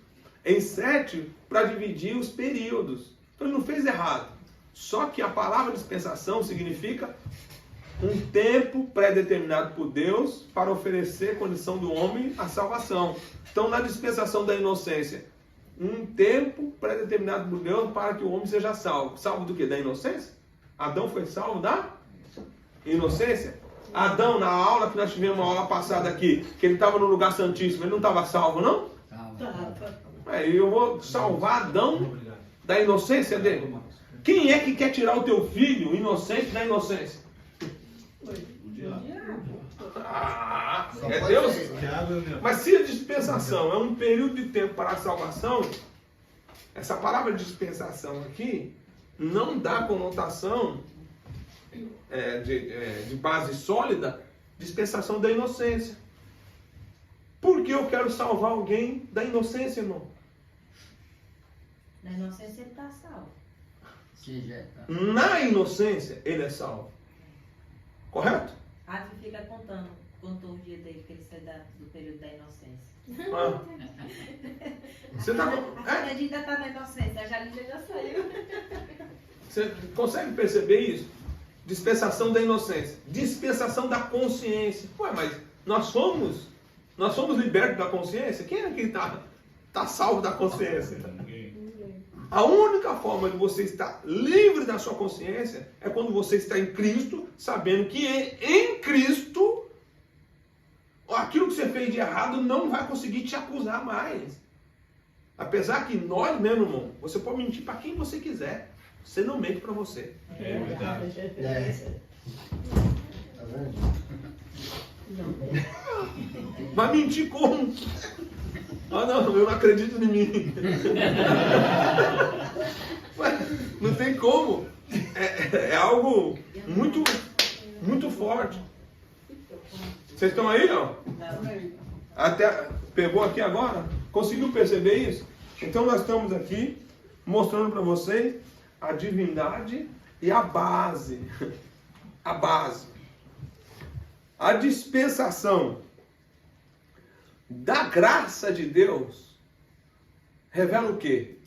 em 7 para dividir os períodos. Então ele não fez errado. Só que a palavra dispensação significa um tempo pré-determinado por Deus para oferecer condição do homem à salvação. Então, na dispensação da inocência, um tempo pré-determinado por Deus para que o homem seja salvo. Salvo do quê? Da inocência? Adão foi salvo da inocência? Adão, na aula que nós tivemos, uma aula passada aqui, que ele estava no lugar santíssimo, ele não estava salvo, não? Aí eu vou salvar Adão da inocência dele. Quem é que quer tirar o teu filho inocente da inocência? É Deus. Mas se a dispensação é um período de tempo para a salvação, essa palavra dispensação aqui não dá conotação de base sólida, dispensação da inocência. Por que eu quero salvar alguém da inocência, irmão? Na inocência ele está salvo. Na inocência ele é salvo. Correto? Rafa fica contou o dia dele que ele saiu do período da inocência. Você tá... A gente ainda está na inocência, a Jalília já saiu. Você consegue perceber isso? Dispensação da inocência. Dispensação da consciência. Ué, mas nós somos libertos da consciência? Quem é que está salvo da consciência? A única forma de você estar livre da sua consciência é quando você está em Cristo, sabendo que em Cristo aquilo que você fez de errado não vai conseguir te acusar mais. Apesar que nós mesmo, irmão, você pode mentir para quem você quiser. Você não mente para você. É verdade. Tá vendo? Mas mentir como? Ah, não, eu não acredito em mim. Não tem como. É algo muito, muito forte. Vocês estão aí, ó? Até pegou aqui agora? Conseguiu perceber isso? Então nós estamos aqui mostrando para vocês a divindade e a base. A base. A dispensação da graça de Deus revela o quê?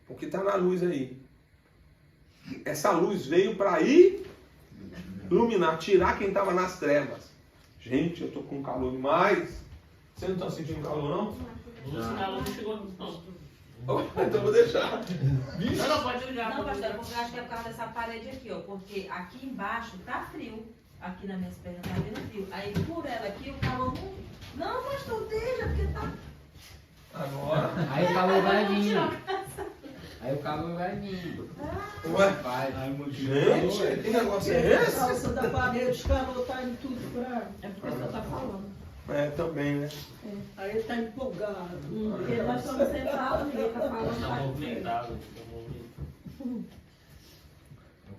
O que está na luz aí. Essa luz veio para iluminar, tirar quem estava nas trevas. Gente, eu estou com calor demais. Você não está sentindo calor, não? O calor não chegou, não. Então vou deixar. Não, pode ligar. Não, pastor, porque eu acho que é por causa dessa parede aqui, ó. Porque aqui embaixo tá frio. Aqui nas minhas pernas tá vendo frio. Aí por ela aqui o calor não. Não, pastor, deixa, porque tá. Agora. Aí o calor vai vir. Aí o calor vai vir. Ué? Vai. Gente, que negócio é A esse? calça da parede, o calor tá indo tudo pra... É porque você tá falando. É, também, né? Aí ele tá empolgado. Porque nós somos sentados, ninguém tá falando. Tá movimentado. Tá movimentado.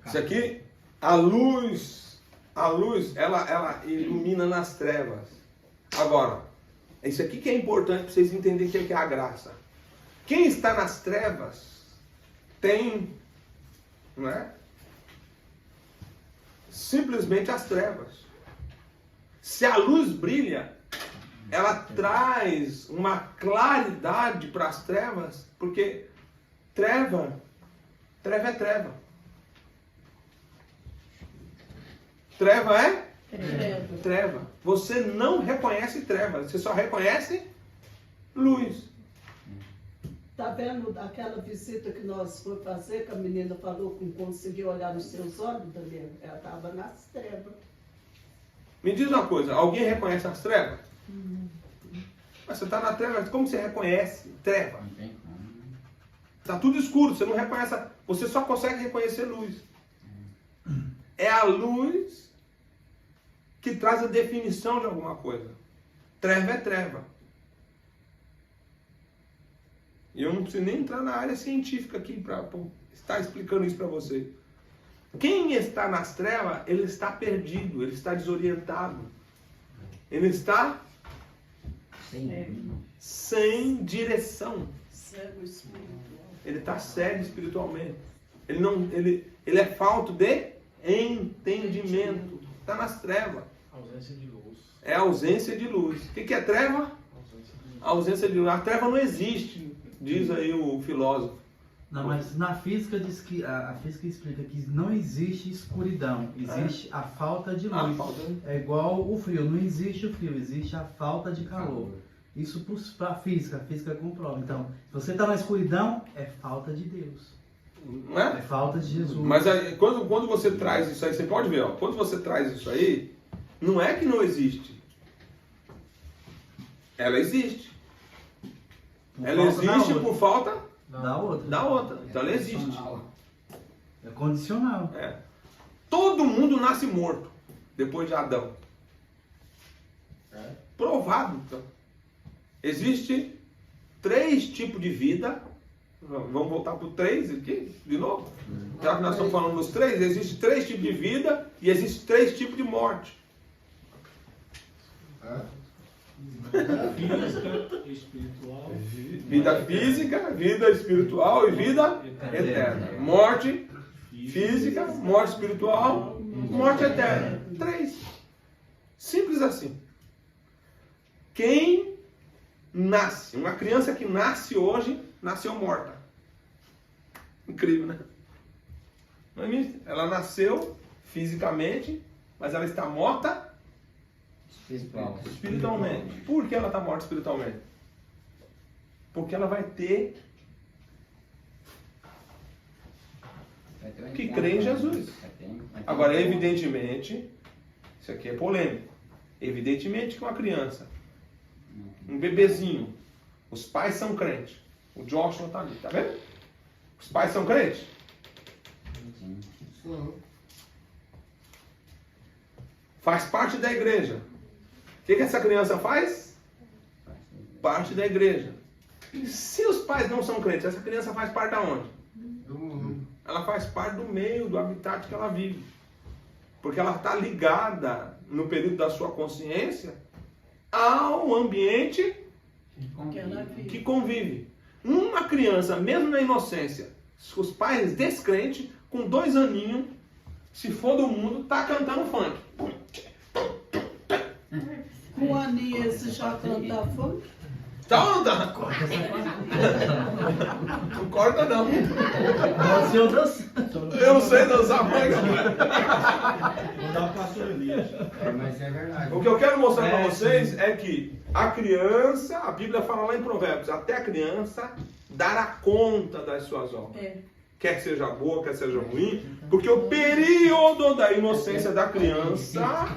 Isso aqui, a luz, ela ilumina nas trevas. Agora, isso aqui que é importante para vocês entenderem o que é a graça. Quem está nas trevas tem, não é? Simplesmente as trevas. Se a luz brilha, ela traz uma claridade para as trevas, porque treva é treva. Treva é? Treva. Você não reconhece trevas, você só reconhece luz. Tá vendo aquela visita que nós fomos fazer, que a menina falou que não conseguia olhar nos seus olhos, Daniel? Ela estava nas trevas. Me diz uma coisa, alguém reconhece as trevas? Mas você está na treva, como você reconhece treva? Está tudo escuro, você não reconhece, você só consegue reconhecer luz. É a luz que traz a definição de alguma coisa. Treva é treva. E eu não preciso nem entrar na área científica aqui para estar explicando isso para vocês. Quem está nas trevas, ele está perdido, ele está desorientado. Ele está sem direção. Cego espiritual. Ele está cego espiritualmente. Ele é falto de entendimento. Está nas trevas. Ausência de luz. É ausência de luz. O que é treva? Ausência de luz. A treva não existe, diz aí o filósofo. Não, mas na física diz que a física explica que não existe escuridão, existe a falta de luz. É igual o frio, não existe o frio, existe a falta de calor. Isso para a física comprova. Então, se você está na escuridão, é falta de Deus. Não é? É falta de Jesus. Mas aí, quando você traz isso aí, você pode ver, ó, quando você traz isso aí, não é que não existe. Ela existe. Ela existe por falta da outra. da outra. Então ela existe. É condicional. É. Todo mundo nasce morto depois de Adão. Provado, então. Existe 3 tipos de vida. Vamos voltar para o 3 aqui, de novo? Já que nós estamos falando dos 3, existe 3 tipos de vida e existe 3 tipos de morte. Física, espiritual. Vida física, vida espiritual e vida eterna. Morte física, morte espiritual, morte eterna. 3. Simples assim. Quem nasce, uma criança que nasce hoje, nasceu morta. Incrível, né? Não é mesmo? Ela nasceu fisicamente, mas ela está morta espiritualmente. Por que ela está morta espiritualmente? Porque ela vai ter que crer em Jesus. Agora, evidentemente, isso aqui é polêmico. Evidentemente que uma criança, um bebezinho, os pais são crentes. O Joshua está ali, tá vendo? Os pais são crentes? Sim. Faz parte da igreja. O que essa criança faz? Parte da igreja. Se os pais não são crentes, essa criança faz parte aonde? Do mundo. Ela faz parte do meio, do habitat que ela vive. Porque ela está ligada, no período da sua consciência, ao ambiente que convive. Uma criança, mesmo na inocência, os pais descrentes, com 2 aninhos, se for do mundo, tá cantando funk. Com a Aninha, esse já canta funk? Então, não corta não. Eu não sei dançar funk. Vou dar para a Elias. Mas é verdade. O que eu quero mostrar para vocês é que a criança, a Bíblia fala lá em Provérbios, até a criança dará conta das suas obras. Quer seja boa, quer seja ruim, porque o período da inocência da criança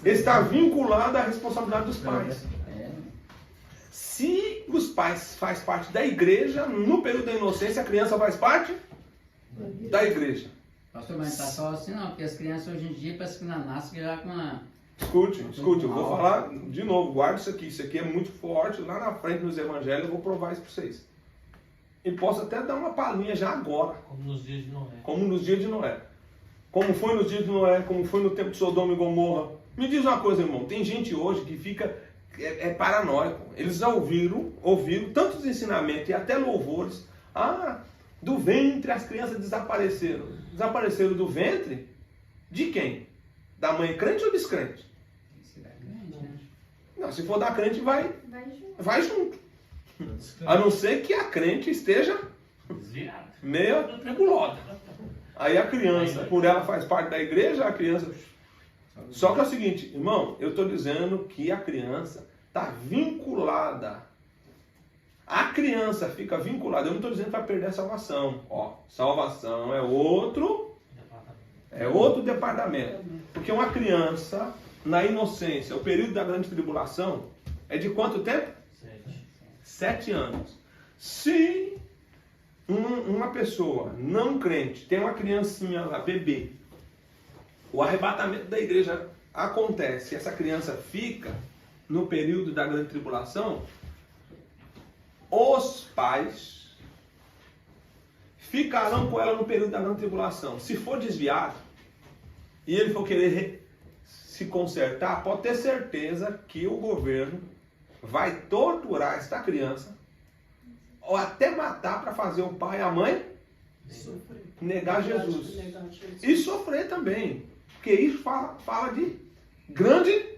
está vinculado à responsabilidade dos pais. Se os pais fazem parte da igreja, no período da inocência, a criança faz parte da igreja. Pastor, mas não está só assim não, porque as crianças hoje em dia parece que não nascem já com a... Escute, eu vou falar de novo, guarda isso aqui é muito forte, lá na frente nos evangelhos eu vou provar isso para vocês. E posso até dar uma palhinha já agora. Como nos dias de Noé. Como nos dias de Noé. Como foi nos dias de Noé, como foi no tempo de Sodoma e Gomorra. Me diz uma coisa, irmão, tem gente hoje que fica paranoico. Eles já ouviram tantos ensinamentos e até louvores. Do ventre as crianças desapareceram. Desapareceram do ventre de quem? Da mãe crente ou descrente? Não, se for da crente, vai junto. A não ser que a crente esteja meio atribulada. Aí a criança, por ela faz parte da igreja, a criança... Só que é o seguinte, irmão, eu estou dizendo que a criança está vinculada. A criança fica vinculada. Eu não estou dizendo que vai perder a salvação. Salvação é outro departamento. Porque uma criança, na inocência, o período da grande tribulação, é de quanto tempo? 7 anos. Se uma pessoa não crente tem uma criancinha lá, bebê, o arrebatamento da igreja acontece, essa criança fica no período da grande tribulação, os pais ficarão com ela no período da grande tribulação. Se for desviado e ele for querer se consertar, pode ter certeza que o governo vai torturar esta criança ou até matar para fazer o pai e a mãe negar Jesus. E sofrer também. Porque isso fala de grande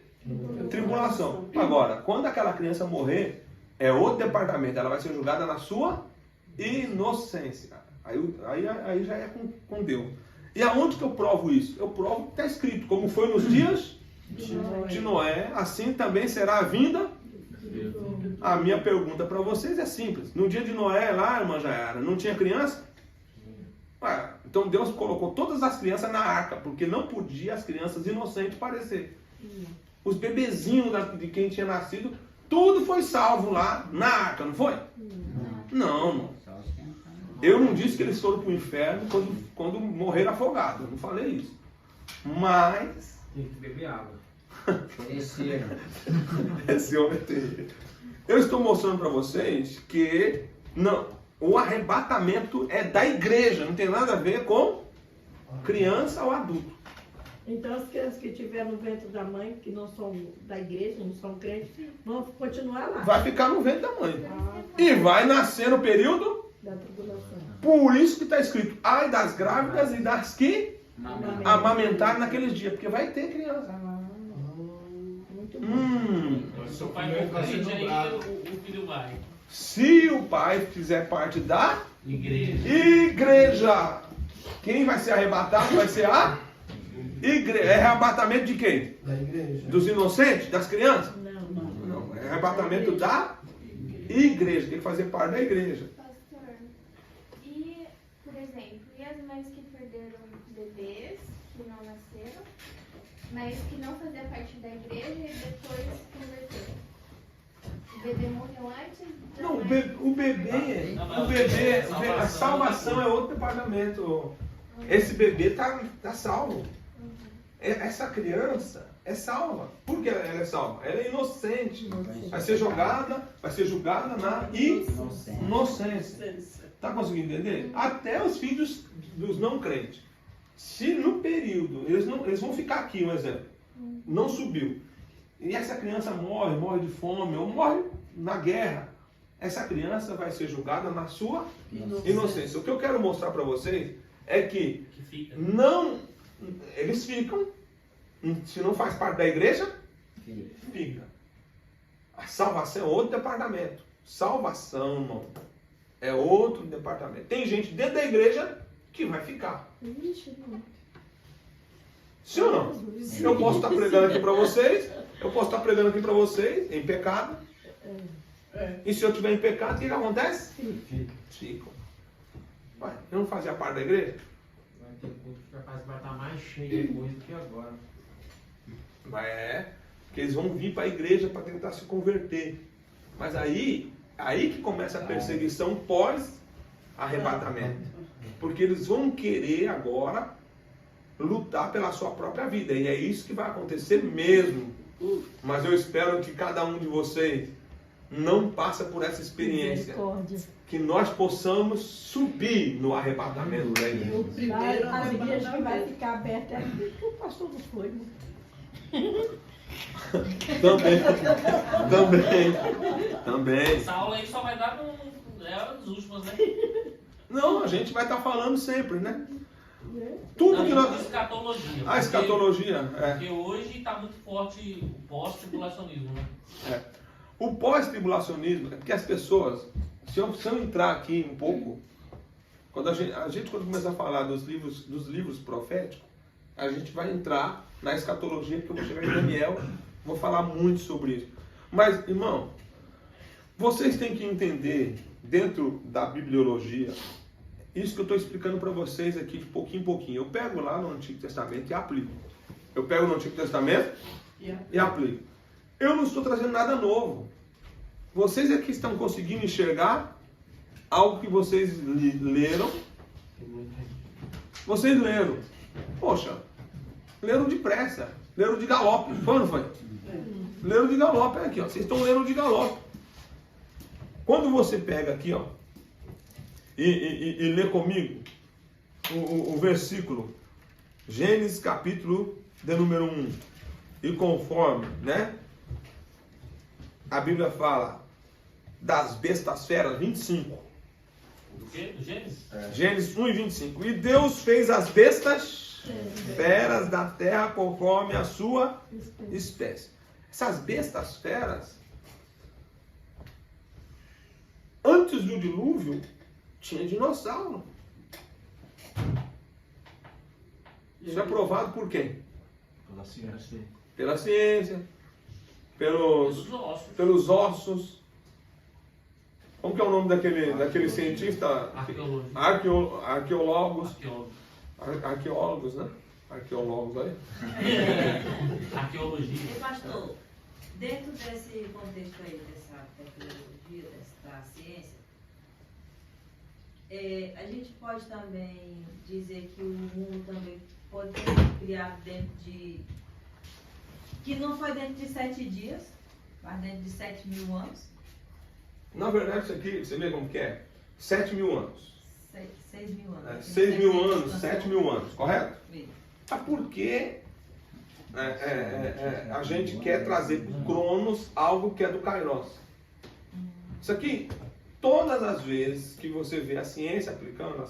tribulação. Agora, quando aquela criança morrer, é outro departamento. Ela vai ser julgada na sua inocência. Aí já é com Deus. E aonde que eu provo isso? Eu provo que está escrito. Como foi nos dias de Noé, assim também será a vinda. A minha pergunta para vocês é simples. No dia de Noé, lá, irmã Jaiara, não tinha criança? Então Deus colocou todas as crianças na arca, porque não podia as crianças inocentes parecer. Os bebezinhos de quem tinha nascido, tudo foi salvo lá na arca, não foi? Não. Eu não disse que eles foram para o inferno quando morreram afogados. Eu não falei isso. Mas... tem que beber água. Esse homem é terrível. Eu estou mostrando para vocês que o arrebatamento é da igreja, não tem nada a ver com criança ou adulto. Então as crianças que estiverem no ventre da mãe, que não são da igreja, não são crentes, vão continuar lá. Vai ficar no ventre da mãe. E vai nascer no período da tribulação. Por isso que está escrito, ai das grávidas e das que amamentarem naqueles dias, porque vai ter criança. Se o pai for crente, aí o filho vai. Se o pai fizer parte da igreja, quem vai ser arrebatado vai ser a igreja. É arrebatamento de quem? Da igreja. Dos inocentes? Das crianças? Não. É arrebatamento da igreja. Tem que fazer parte da igreja. Pastor, e, por exemplo, e as mães que perderam bebês, que não nasceram, mas que não faziam parte da igreja e depois converteram? O bebê morreu antes? Não, o bebê, a salvação é outro departamento. Esse bebê está salvo. Essa criança é salva. Por que ela é salva? Ela é inocente. Vai ser julgada na inocência. Está conseguindo entender? Até os filhos dos não crentes. Se no período, eles vão ficar aqui, um exemplo. Não subiu. E essa criança morre de fome, ou morre na guerra. Essa criança vai ser julgada na sua inocência. O que eu quero mostrar para vocês é que eles ficam. Se não faz parte da igreja, fica. A salvação é outro departamento. Salvação, irmão, é outro departamento. Tem gente dentro da igreja que vai ficar. Sim ou não? Eu posso estar pregando aqui para vocês, em pecado. E se eu estiver em pecado, o que acontece? Ficam. Vai, eu não fazia parte da igreja? Vai ter culto que capaz vai estar mais cheio depois do que agora. Porque eles vão vir para a igreja para tentar se converter. Mas aí que começa a perseguição pós-arrebatamento. Porque eles vão querer agora lutar pela sua própria vida. E é isso que vai acontecer mesmo. Mas eu espero que cada um de vocês não passe por essa experiência. Que nós possamos subir no arrebatamento da igreja. A igreja que vai ficar aberta é aqui que o pastor não foi, né? Também. Essa aula aí só vai dar nas últimas, né? Não, a gente vai estar falando sempre, né? Tudo que nós... Escatologia. A escatologia, Porque hoje está muito forte o pós-tribulacionismo, né? O pós-tribulacionismo é porque as pessoas, se eu entrar aqui um pouco, quando a gente quando começar a falar dos livros proféticos, a gente vai entrar na escatologia, que eu vou chegar em Daniel, vou falar muito sobre isso. Mas, irmão, vocês têm que entender, dentro da bibliologia, isso que eu estou explicando para vocês aqui de pouquinho em pouquinho. Eu pego lá no Antigo Testamento e aplico. Eu pego no Antigo Testamento e aplico. Eu não estou trazendo nada novo. Vocês aqui estão conseguindo enxergar algo que vocês leram. Vocês leram. Poxa, leram depressa. Leram de galope. Foi ou não foi? Leram de galope. É aqui, ó. Vocês estão lendo de galope. Quando você pega aqui, ó, e lê comigo o versículo, Gênesis capítulo de número 1. E conforme, né? A Bíblia fala das bestas feras, 25. Do quê? Do Gênesis? Gênesis 1 e 25. E Deus fez as bestas feras da terra conforme a sua espécie. Essas bestas feras, antes do dilúvio, tinha dinossauro. Isso é provado por quem? Pela ciência. Pela ciência, pelos ossos. Como que é o nome daquele cientista? Arqueólogos, né? Arqueólogos aí. Arqueologia. Pastor, dentro desse contexto aí, dessa tecnologia, da ciência, a gente pode também dizer que o mundo também pode ser criado dentro de... que não foi dentro de 7 dias, mas dentro de 7.000 anos. Na verdade, isso aqui, você vê como que é? 7.000 anos. 6.000 anos. 6.000 anos, 7.000 anos, correto? Ah, porque a gente quer trazer para o Cronos algo que é do Kairos. Isso aqui, todas as vezes que você vê a ciência aplicando,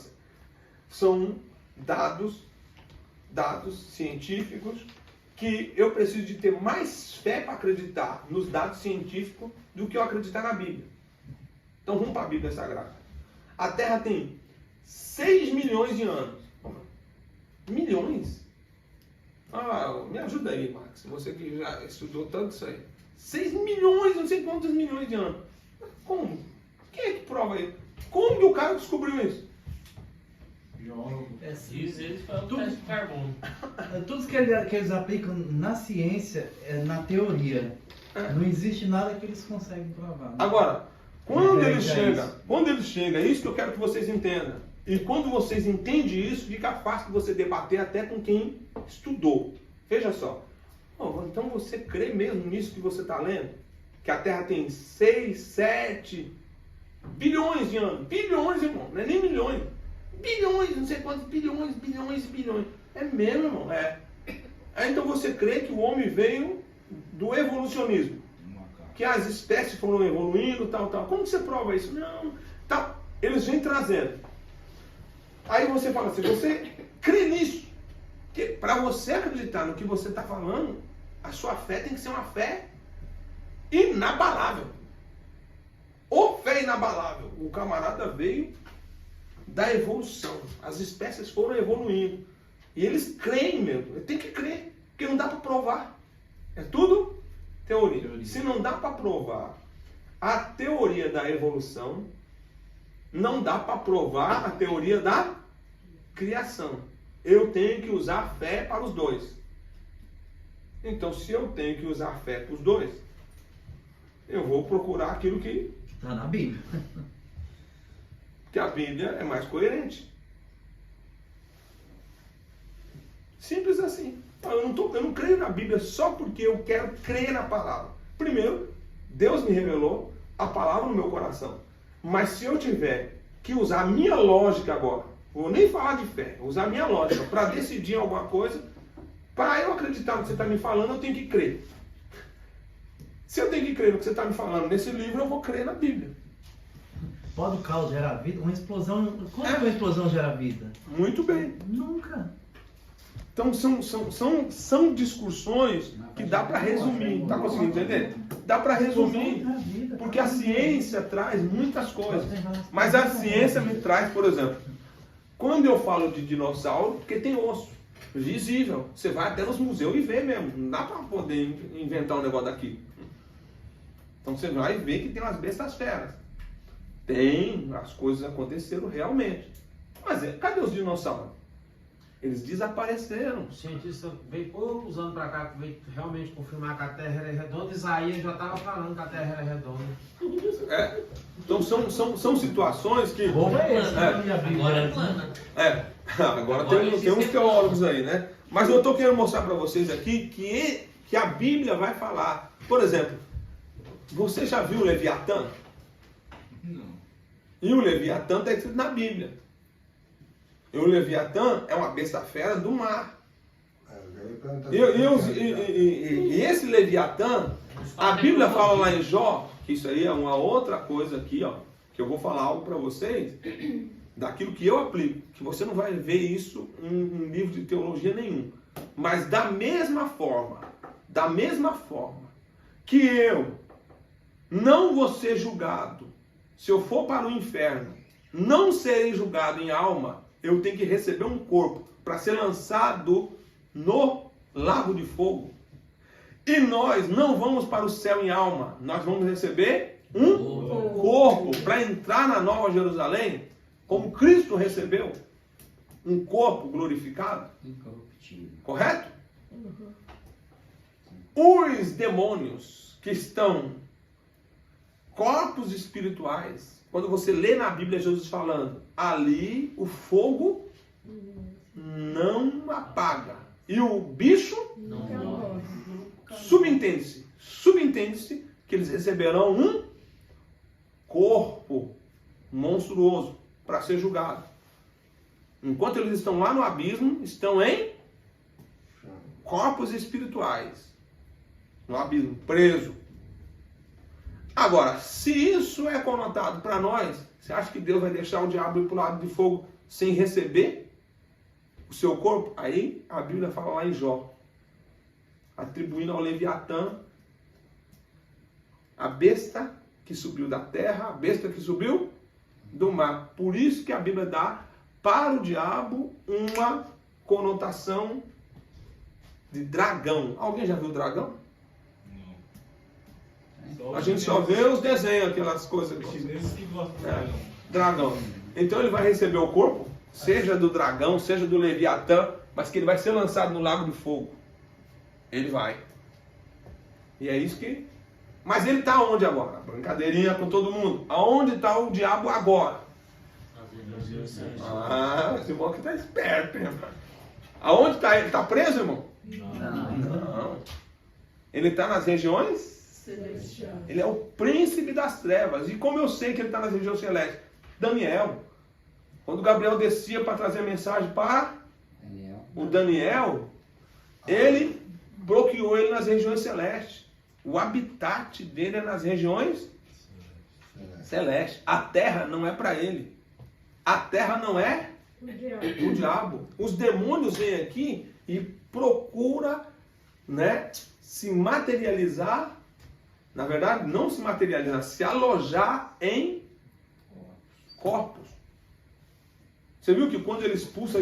são dados científicos que eu preciso de ter mais fé para acreditar nos dados científicos do que eu acreditar na Bíblia. Então vamos para a Bíblia Sagrada. A Terra tem 6 milhões de anos. Milhões? Ah, me ajuda aí, Max. Você que já estudou tanto isso aí. 6 milhões, não sei quantos milhões de anos. Como? Quem é que prova aí? Como que o cara descobriu isso? Isso, eles falam do teste de carbono. Tudo que eles aplicam na ciência é na teoria. Não existe nada que eles conseguem provar. Né? Agora, quando ele chega, é isso que eu quero que vocês entendam. E quando vocês entendem isso, fica fácil de você debater até com quem estudou. Veja só. Oh, então você crê mesmo nisso que você está lendo? Que a Terra tem 6, 7 bilhões de anos. Bilhões, irmão. Não é nem milhões. Bilhões, não sei quantos bilhões. É mesmo, irmão. Então você crê que o homem veio do evolucionismo. Que as espécies foram evoluindo, tal. Como que você prova isso? Não. Tá. Eles vêm trazendo. Aí você fala assim, você crê nisso? Porque para você acreditar no que você está falando, a sua fé tem que ser uma fé inabalável. Ou fé inabalável. O camarada veio da evolução. As espécies foram evoluindo. E eles creem mesmo. Tem que crer. Porque não dá para provar. É tudo teoria. Se não dá para provar a teoria da evolução, não dá para provar a teoria da criação. Eu tenho que usar fé para os dois. Então, se eu tenho que usar fé para os dois, eu vou procurar aquilo que está na Bíblia. Que a Bíblia é mais coerente. Simples assim. Eu não creio na Bíblia só porque eu quero crer na palavra. Primeiro, Deus me revelou a palavra no meu coração. Mas se eu tiver que usar a minha lógica agora, vou nem falar de fé, vou usar a minha lógica para decidir alguma coisa, para eu acreditar no que você está me falando, eu tenho que crer. Se eu tenho que crer no que você está me falando nesse livro, eu vou crer na Bíblia. Pode o caos gerar vida? Uma explosão. Como que uma explosão gera vida? Muito bem. Nunca. Então são discussões que dá para resumir. Está conseguindo entender? Dá para resumir. Porque a ciência traz muitas coisas. Mas a ciência me traz, por exemplo, quando eu falo de dinossauro, porque tem osso visível. Você vai até nos museus e vê mesmo. Não dá para poder inventar um negócio daqui. Então você vai ver que tem umas bestas feras. Tem, as coisas aconteceram realmente. Mas cadê os dinossauros? Eles desapareceram. O cientista veio poucos anos para cá, veio realmente confirmar que a Terra era redonda. Isaías já estava falando que a Terra era redonda. Então são situações que... Agora tem uns teólogos aí, né? Mas eu estou querendo mostrar para vocês aqui que a Bíblia vai falar. Por exemplo, você já viu o Leviatã? Não. E o Leviatã está escrito na Bíblia. E o Leviatã é uma besta fera do mar. E esse Leviatã, a Bíblia fala lá em Jó, que isso aí é uma outra coisa aqui, ó, que eu vou falar algo para vocês, daquilo que eu aplico, que você não vai ver isso em livro de teologia nenhum. Mas da mesma forma que eu não vou ser julgado, se eu for para o inferno, não serei julgado em alma, eu tenho que receber um corpo para ser lançado no lago de fogo. E nós não vamos para o céu em alma, nós vamos receber um corpo para entrar na Nova Jerusalém, como Cristo recebeu um corpo glorificado. Correto? Os demônios que estão corpos espirituais, quando você lê na Bíblia Jesus falando, ali o fogo não apaga. E o bicho subentende-se que eles receberão um corpo monstruoso para ser julgado. Enquanto eles estão lá no abismo, estão em corpos espirituais. No abismo, preso. Agora, se isso é conotado para nós, você acha que Deus vai deixar o diabo ir para o lado de fogo sem receber o seu corpo? Aí a Bíblia fala lá em Jó, atribuindo ao Leviatã a besta que subiu da terra, a besta que subiu do mar. Por isso que a Bíblia dá para o diabo uma conotação de dragão. Alguém já viu o dragão? A gente só vê os desenhos, aquelas coisas que dragão. Então ele vai receber o corpo, seja do dragão, seja do Leviatã, mas que ele vai ser lançado no lago de fogo. Ele vai. E é isso que... Mas ele está onde agora? Brincadeirinha com todo mundo. Aonde está o diabo agora? Esse irmão aqui está esperto, hein? Aonde está ele? Está preso, irmão? Não. Ele está nas regiões... Ele é o príncipe das trevas. E como eu sei que ele está nas regiões celestes? Daniel. Quando Gabriel descia para trazer a mensagem para o Daniel, ele bloqueou ele nas regiões celestes. O habitat dele é nas regiões celestes. A terra não é para ele. A terra não é O diabo. Os demônios vêm aqui e procura, né, se materializar, na verdade, não se materializar, se alojar em corpos. Você viu que quando ele expulsa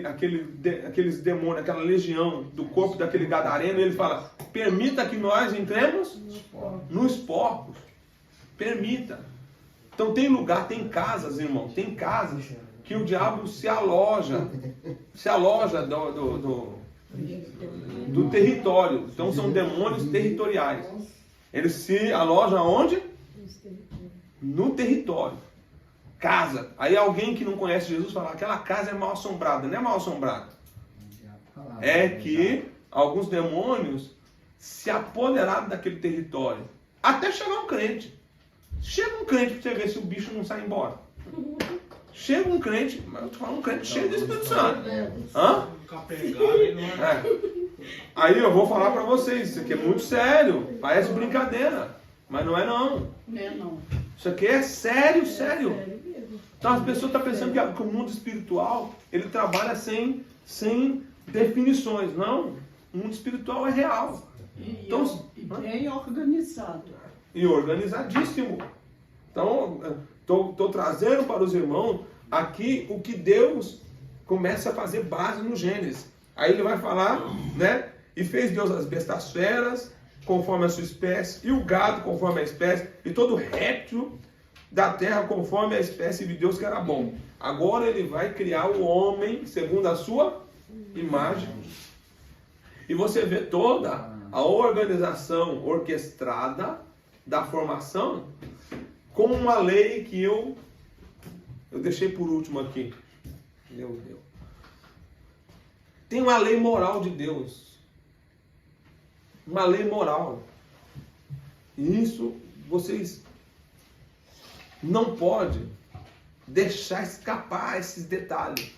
aqueles demônios, aquela legião do corpo daquele gadareno, ele fala, permita que nós entremos nos porcos. Permita. Então tem lugar, tem casas, irmão, tem casas que o diabo se aloja do território. Então são demônios territoriais. Eles se alojam aonde? No território. Casa. Aí alguém que não conhece Jesus fala, aquela casa é mal assombrada. Não é mal assombrada. É que alguns demônios se apoderaram daquele território. Até chegar um crente. Chega um crente para você ver se o bicho não sai embora. Chega um crente, mas eu tô falando um crente cheio do Espírito Santo. Hã? Aí eu vou falar para vocês, isso aqui é muito sério. Parece brincadeira, mas não é não. Não. Isso aqui é sério, sério. Então as pessoas estão pensando que o mundo espiritual, ele trabalha sem definições. Não, o mundo espiritual é real. Então, bem organizado. E organizadíssimo. Então, estou trazendo para os irmãos aqui o que Deus começa a fazer base no Gênesis. Aí ele vai falar, né? E fez Deus as bestas feras, conforme a sua espécie, e o gado conforme a espécie, e todo réptil da terra conforme a espécie de Deus que era bom. Agora ele vai criar o homem segundo a sua imagem. E você vê toda a organização orquestrada da formação com uma lei que eu deixei por último aqui. Meu Deus. Tem uma lei moral de Deus. Uma lei moral. E isso vocês não podem deixar escapar esses detalhes.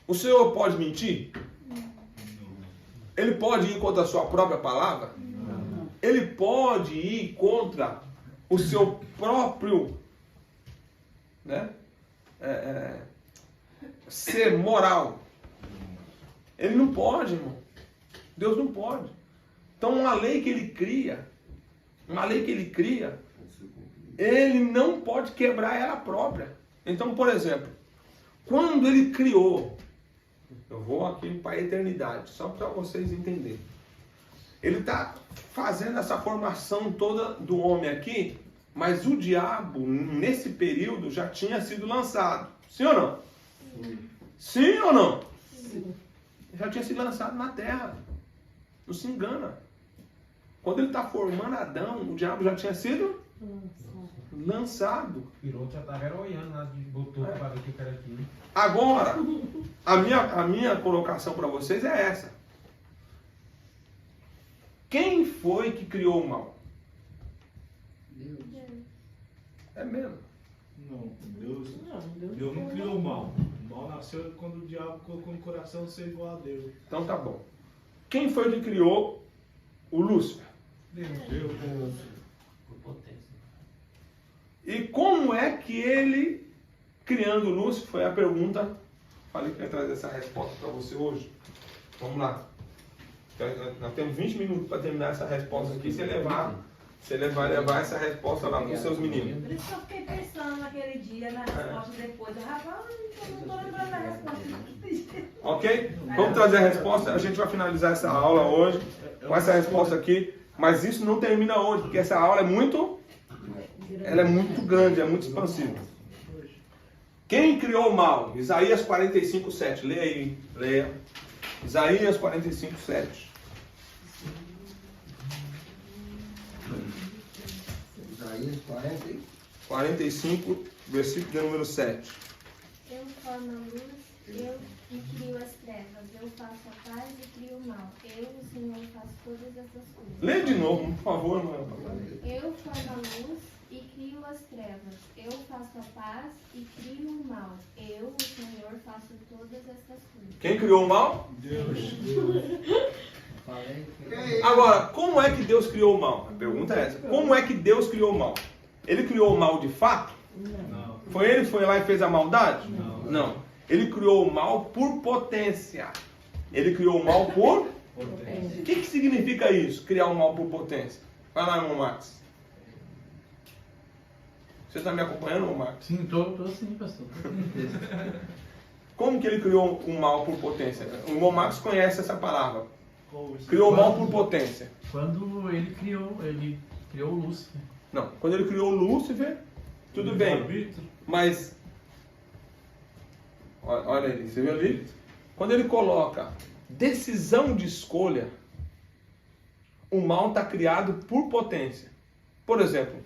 O Senhor pode mentir? Ele pode ir contra a sua própria palavra? Não. Ele pode ir contra o seu próprio, né, ser moral? Ele não pode, irmão. Deus não pode. Então uma lei que ele cria, ele não pode quebrar ela própria. Então, por exemplo, quando ele criou, eu vou aqui para a eternidade, só para vocês entenderem. Ele está fazendo essa formação toda do homem aqui, mas o diabo, nesse período, já tinha sido lançado. Sim ou não? Sim ou não? Sim. Já tinha sido lançado na terra. Não se engana. Quando ele está formando Adão, o diabo já tinha sido lançado. O piloto já estava heroiando lá, botou para ver o que era aquilo. Agora, a minha colocação para vocês é essa. Quem foi que criou o mal? Deus. É mesmo? Não, Deus não criou o mal. O mal nasceu quando o diabo colocou no coração de ser igual a Deus. Então tá bom. Quem foi que criou o Lúcifer? Deus. Por potência. E como é que ele, criando o Lúcifer, foi a pergunta. Falei que ia trazer essa resposta para você hoje. Vamos lá. Nós temos 20 minutos para terminar essa resposta aqui. Você vai levar essa resposta lá para os seus meninos. Por isso que eu fiquei pensando naquele dia, na resposta depois. Rapaz, eu não estou lembrando da resposta. Ok? Vamos trazer a resposta. A gente vai finalizar essa aula hoje com essa resposta aqui. Mas isso não termina hoje, porque essa aula é muito grande, é muito expansiva. Quem criou o mal? Isaías 45:7. Leia aí. Leia. Isaías 45:7. Isaías 45, versículo de número 7. Eu formo a luz, eu e crio as trevas. Eu faço a paz e crio o mal. Eu, o Senhor, faço todas essas coisas. Lê de novo, por favor, irmão. Eu formo a luz e crio as trevas. Eu faço a paz e crio o mal. Eu, o Senhor, faço todas essas coisas. Quem criou o mal? Deus. Agora, como é que Deus criou o mal? A pergunta é essa. Como é que Deus criou o mal? Ele criou o mal de fato? Não. Foi ele que foi lá e fez a maldade? Não. Não. Ele criou o mal por potência. Ele criou o mal por Potência. O que significa isso? Criar o mal por potência? Vai lá, irmão Max. Você está me acompanhando, irmão Max? Sim, tô sim, pastor. Como que ele criou o mal por potência? O irmão Max conhece essa palavra. Criou o mal por potência. Quando ele criou o Lúcifer. Não, quando ele criou o Lúcifer, tudo bem. Mas, olha ali, você viu ali? Quando ele coloca decisão de escolha, o mal está criado por potência. Por exemplo,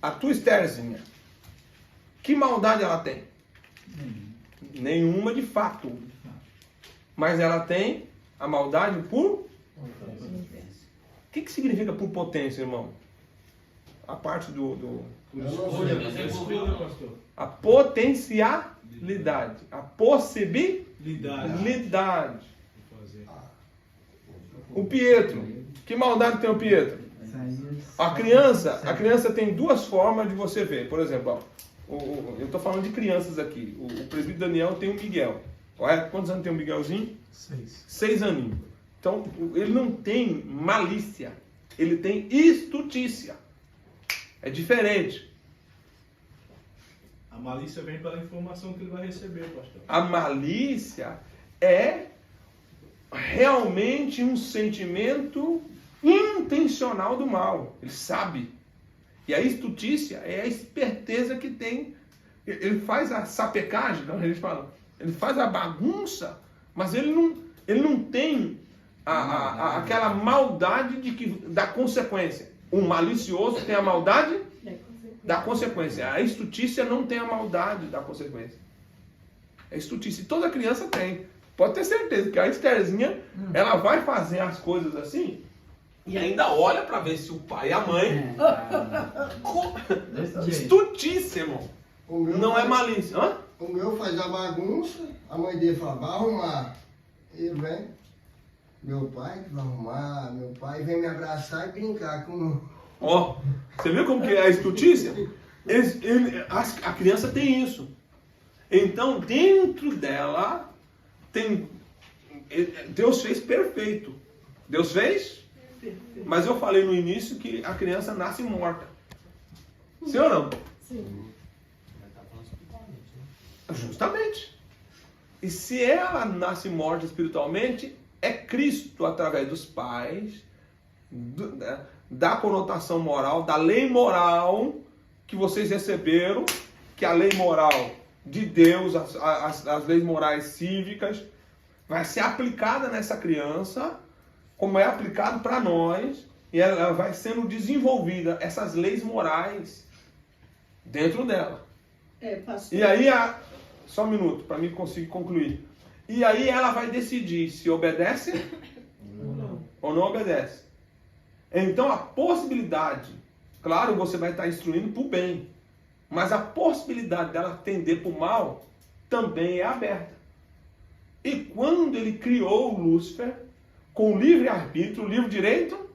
a tua Estherzinha, que maldade ela tem? Nenhuma de fato. Mas ela tem a maldade por potência. O que significa por potência, irmão? A parte a potencialidade, a possibilidade. O Pietro, que maldade tem o Pietro? A criança tem duas formas de você ver. Por exemplo, eu estou falando de crianças aqui. O presbítero Daniel tem um Miguel. Olha, quantos anos tem o Miguelzinho? 6 aninhos. Então, ele não tem malícia. Ele tem estutícia. É diferente. A malícia vem pela informação que ele vai receber, pastor. A malícia é realmente um sentimento intencional do mal. Ele sabe. E a estutícia é a esperteza que tem. Ele faz a sapecagem, como a gente fala. Ele faz a bagunça, mas ele não tem aquela maldade da consequência. O malicioso tem a maldade da consequência. A estutícia não tem a maldade da consequência. A estutícia toda criança tem. Pode ter certeza que a Estherzinha, ela vai fazer as coisas assim e ainda olha para ver se o pai e a mãe... Estutícia, irmão. Não é malícia. Hã? O meu faz a bagunça, a mãe dele fala, vai arrumar. Ele vem, meu pai vai arrumar, meu pai vem me abraçar e brincar com... Ó, você viu como que é a estutícia? A criança tem isso. Então, dentro dela, Deus fez perfeito. Deus fez? Mas eu falei no início que a criança nasce morta. Sim ou não? Sim. Justamente. E se ela nasce morta espiritualmente, é Cristo através dos pais, da conotação moral, da lei moral que vocês receberam, que a lei moral de Deus, as leis morais cívicas, vai ser aplicada nessa criança, como é aplicado para nós, e ela vai sendo desenvolvida, essas leis morais, dentro dela. Pastor. E aí, só um minuto, para mim conseguir concluir. E aí ela vai decidir se obedece ou não obedece. Então a possibilidade, claro, você vai estar instruindo para o bem, mas a possibilidade dela tender para o mal também é aberta. E quando ele criou o Lúcifer, com livre-arbítrio, livre direito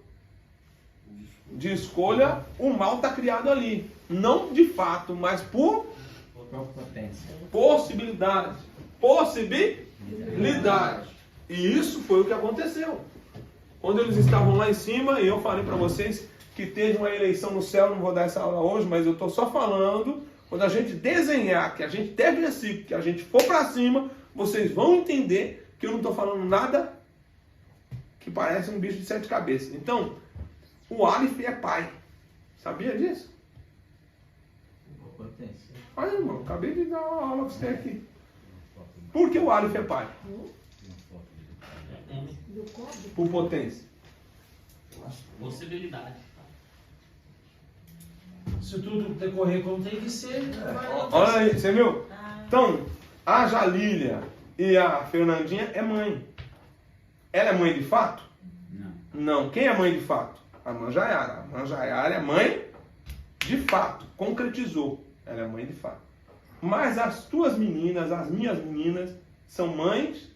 de escolha, o mal está criado ali. Não de fato, mas por possibilidade. Possibilidade. E isso foi o que aconteceu. Quando eles estavam lá em cima, e eu falei para vocês que teve uma eleição no céu, não vou dar essa aula hoje, mas eu estou só falando, quando a gente desenhar, que a gente der versículo, que a gente for para cima, vocês vão entender que eu não estou falando nada que parece um bicho de 7 cabeças. Então, o Aleph é pai. Sabia disso? Olha, irmão, acabei de dar uma aula para você aqui. Por que o Aleph é pai? Por potência. Possibilidade. Se tudo decorrer como tem que ser, Olha aí, você viu? Então, a Jalília e a Fernandinha é mãe. Ela é mãe de fato? Não. Quem é mãe de fato? A Manjayara. A Manjayara é mãe de fato. Concretizou. Ela é mãe de fato. Mas as tuas meninas, as minhas meninas, são mães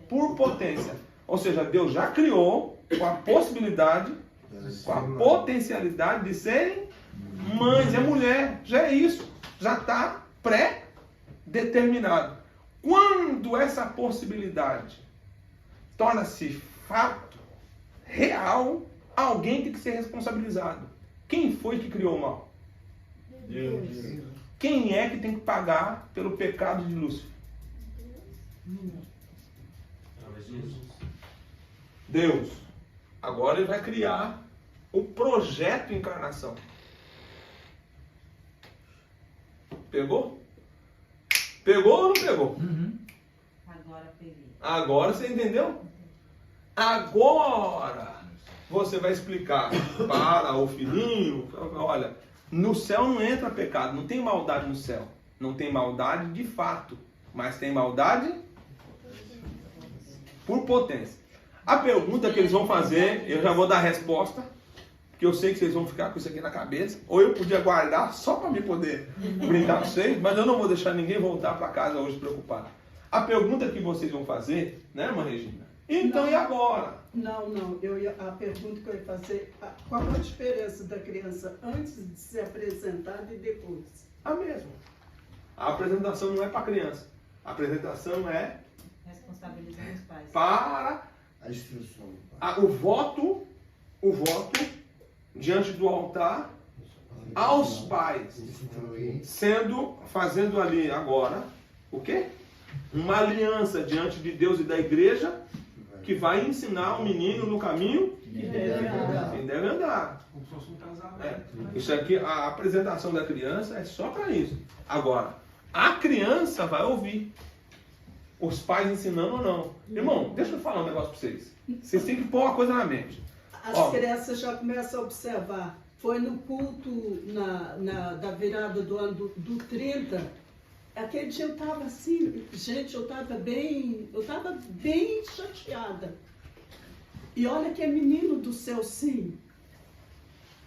por potência. Ou seja, Deus já criou com a possibilidade, com a potencialidade de serem mães. É mulher. Já é isso. já está pré-determinado. Quando essa possibilidade torna-se fato real, alguém tem que ser responsabilizado. Quem foi que criou o mal? Deus. Quem é que tem que pagar pelo pecado de Lúcifer? Deus. Agora ele vai criar o projeto encarnação. Pegou? Pegou ou não pegou? Agora peguei. Agora você entendeu? Agora você vai explicar para o filhinho, olha, no céu não entra pecado, não tem maldade no céu. Não tem maldade de fato, mas tem maldade por potência. A pergunta que eles vão fazer, eu já vou dar a resposta, porque eu sei que vocês vão ficar com isso aqui na cabeça, ou eu podia guardar só para me poder brincar com vocês, mas eu não vou deixar ninguém voltar para casa hoje preocupado. A pergunta que vocês vão fazer, né, irmã Regina? Então, não, e agora? Não, a pergunta que eu ia fazer, qual a diferença da criança antes de ser apresentada e depois? A mesma. A apresentação não é para criança. A apresentação é responsabilizando os pais. Para a instrução. O voto diante do altar aos pais, fazendo ali agora o quê? Uma aliança diante de Deus e da igreja que vai ensinar o menino no caminho que deve andar. Como se fosse um casamento. Isso aqui, a apresentação da criança é só para isso. Agora, a criança vai ouvir os pais ensinando ou não. Irmão, deixa eu falar um negócio para vocês. Vocês têm que pôr uma coisa na mente. As crianças já começam a observar. Foi no culto da virada do ano do 30. Aquele dia eu estava assim, gente, eu estava bem chateada. E olha que é menino do céu, sim.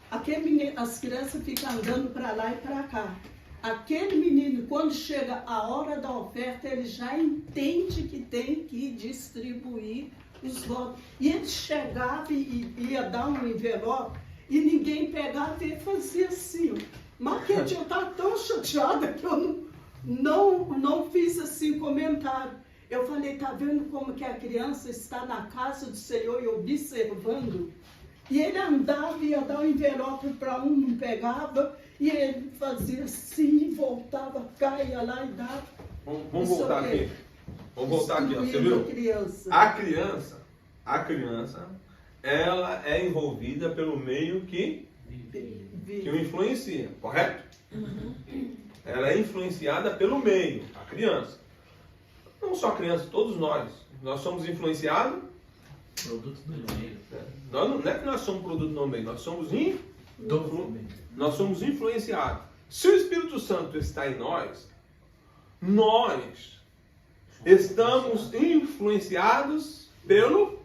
Aquele menino, as crianças ficam andando para lá e para cá. Aquele menino, quando chega a hora da oferta, ele já entende que tem que distribuir os votos. E ele chegava e ia dar um envelope e ninguém pegava e fazia assim. Mas aquele dia eu estava tão chateada que eu não fiz assim comentário. Eu falei, tá vendo como que a criança está na casa do Senhor e observando? E ele andava e ia dar um envelope para um, não pegava, e ele fazia assim, voltava cá, ia lá e dava. Vamos voltar aqui. Vamos voltar aqui, ó. Você viu? A criança, ela é envolvida pelo meio que o influencia, correto? Ela é influenciada pelo meio, a criança. Não só a criança, todos nós. Nós somos influenciados. Produto do meio. Não é que nós somos produto do meio, nós somos influenciados. Se o Espírito Santo está em nós, nós estamos influenciados pelo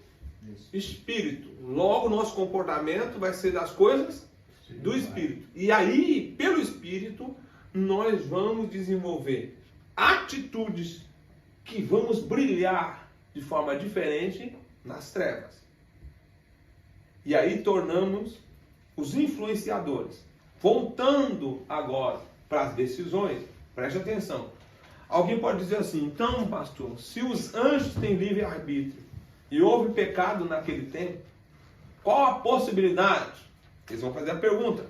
Espírito. Logo, nosso comportamento vai ser das coisas do Espírito. E aí, pelo Espírito, nós vamos desenvolver atitudes que vamos brilhar de forma diferente nas trevas. E aí tornamos os influenciadores. Voltando agora para as decisões, preste atenção. Alguém pode dizer assim, então, pastor, se os anjos têm livre-arbítrio e houve pecado naquele tempo, qual a possibilidade? Eles vão fazer a pergunta.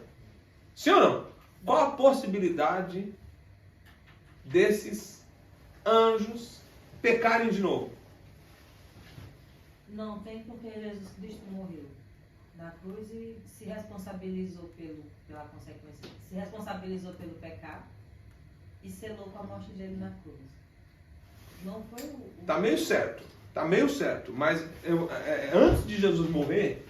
Sim ou não? Qual a possibilidade desses anjos pecarem de novo? Não tem, porque Jesus Cristo morreu na cruz e se responsabilizou pela consequência, se responsabilizou pelo pecado e selou com a morte dele na cruz. Não foi o... Tá meio certo, mas antes de Jesus morrer,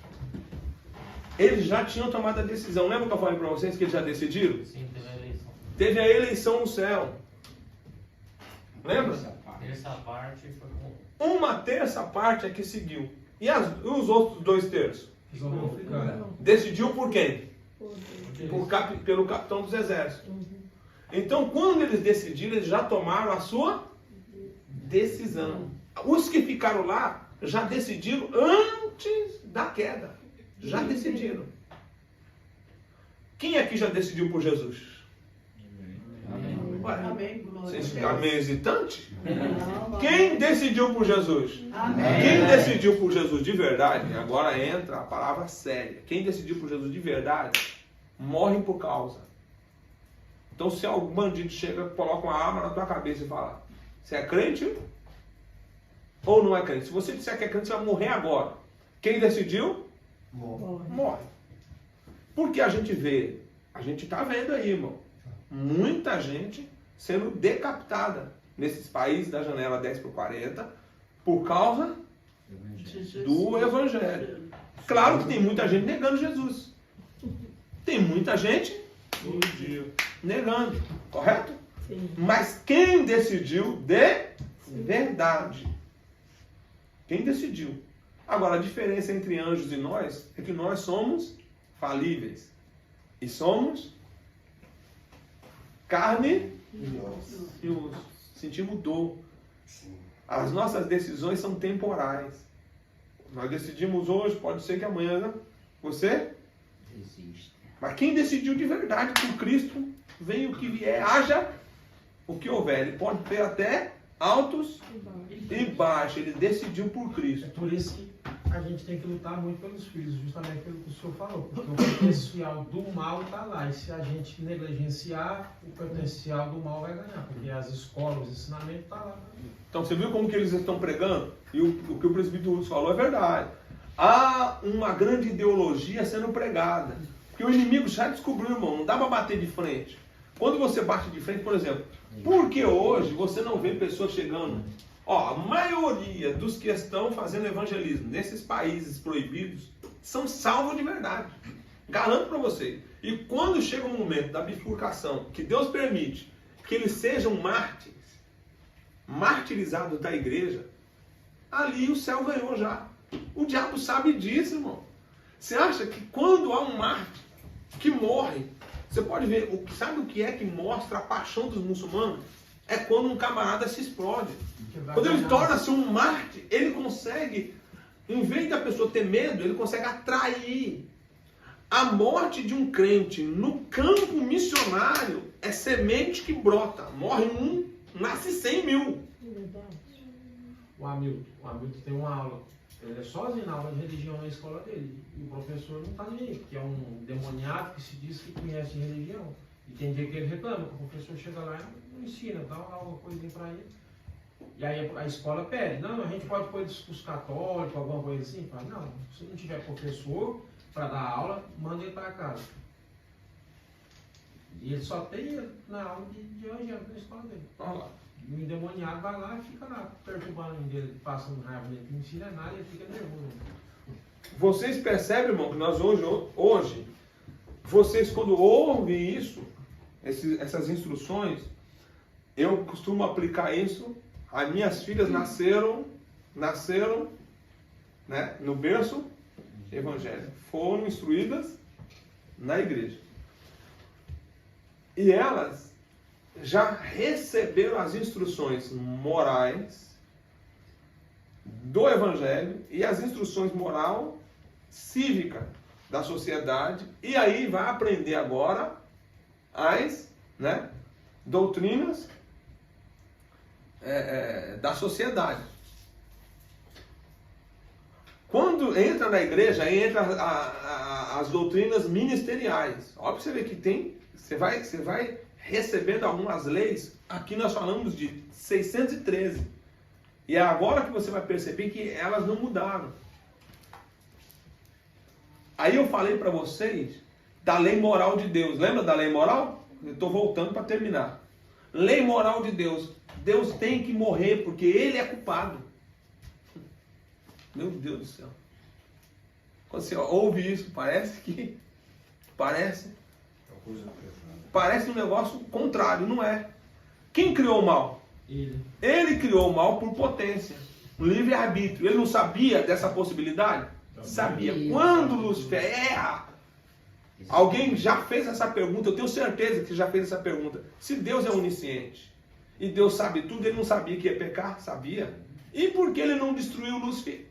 eles já tinham tomado a decisão. Lembra que eu falei para vocês que eles já decidiram? Sim, teve a eleição. Teve a eleição no céu. Lembra? Terça parte foi com... Uma terça parte é que seguiu. E os outros 2 terços? Decidiu por quem? Pelo capitão dos exércitos. Então, quando eles decidiram, eles já tomaram a sua decisão. Os que ficaram lá já decidiram antes da queda. Já decidiram. Quem aqui já decidiu por Jesus? Amém, glória a Deus. Amém hesitante? Não, Quem decidiu por Jesus? Amém. Quem decidiu por Jesus de verdade? Agora entra a palavra séria. Quem decidiu por Jesus de verdade, morre por causa. Então se algum bandido chega, coloca uma arma na tua cabeça e fala, você é crente ou não é crente? Se você disser que é crente, você vai morrer agora. Quem decidiu? Morre. Porque a gente vê, a gente está vendo aí, irmão, muita gente sendo decapitada nesses países da janela 10/40 por causa do Evangelho. Claro que tem muita gente negando Jesus. Tem muita gente negando, correto? Sim. Mas quem decidiu de verdade? Quem decidiu? Agora, a diferença entre anjos e nós é que nós somos falíveis. E somos carne e osso. Sentimos dor. As nossas decisões são temporais. Nós decidimos hoje, pode ser que amanhã você Existe. Mas quem decidiu de verdade por Cristo, venha o que vier, haja o que houver. Ele pode ter até altos e baixos. Ele decidiu por Cristo. É por isso que a gente tem que lutar muito pelos filhos, justamente pelo que o senhor falou. Porque o potencial do mal está lá. E se a gente negligenciar, o potencial do mal vai ganhar. Porque as escolas, o ensinamento está lá. Então você viu como que eles estão pregando? E o que o presbítero Lúcio falou é verdade. Há uma grande ideologia sendo pregada. Porque o inimigo já descobriu, irmão, não dá para bater de frente. Quando você bate de frente, por exemplo, por que hoje você não vê pessoas chegando? Ó, a maioria dos que estão fazendo evangelismo nesses países proibidos são salvos de verdade. Garanto para você. E quando chega o momento da bifurcação, que Deus permite que eles sejam mártires, martirizados da igreja, ali o céu ganhou já. O diabo sabe disso, irmão. Você acha que quando há um mártir que morre, você pode ver, sabe o que é que mostra a paixão dos muçulmanos? É quando um camarada se explode. Quando ele torna-se um mártir, ele consegue, em vez da pessoa ter medo, ele consegue atrair. A morte de um crente no campo missionário é semente que brota. Morre um, nasce 100.000. O Hamilton tem uma aula. Ele é sozinho na aula de religião na escola dele. E o professor não está nem aí, porque é um demoniado que se diz que conhece religião. E tem dia que ele reclama, que o professor chega lá e não ensina, dá alguma coisinha para ele. E aí a escola pede, não, a gente pode pôr discurso católico, alguma coisa assim. Fala, não, se não tiver professor para dar aula, manda ele para casa. E ele só tem na aula de evangelho na escola dele. Olha lá. E o endemoniado vai lá e fica lá perturbando ele, passando raiva nele, não ensina nada e ele fica nervoso. Vocês percebem, irmão, que nós hoje vocês quando ouvem isso, essas instruções, eu costumo aplicar isso. As minhas filhas nasceram, né, no berço evangélico, foram instruídas na igreja. E elas já receberam as instruções morais do Evangelho e as instruções moral cívica da sociedade, e aí vai aprender agora as, né, doutrinas da sociedade. Quando entra na igreja, entra as doutrinas ministeriais. Olha para você ver que você vai recebendo algumas leis. Aqui nós falamos de 613. E é agora que você vai perceber que elas não mudaram. Aí eu falei para vocês da lei moral de Deus. Lembra da lei moral? Eu estou voltando para terminar. Lei moral de Deus. Deus tem que morrer porque ele é culpado. Meu Deus do céu. Quando você ouve isso, parece um negócio contrário, não é? Quem criou o mal? Ele criou o mal por potência, livre-arbítrio. Ele não sabia dessa possibilidade? Sabia. Quando Lúcifer erra, alguém já fez essa pergunta, eu tenho certeza que já fez essa pergunta. Se Deus é onisciente e Deus sabe tudo, ele não sabia que ia pecar? Sabia. E por que ele não destruiu Lúcifer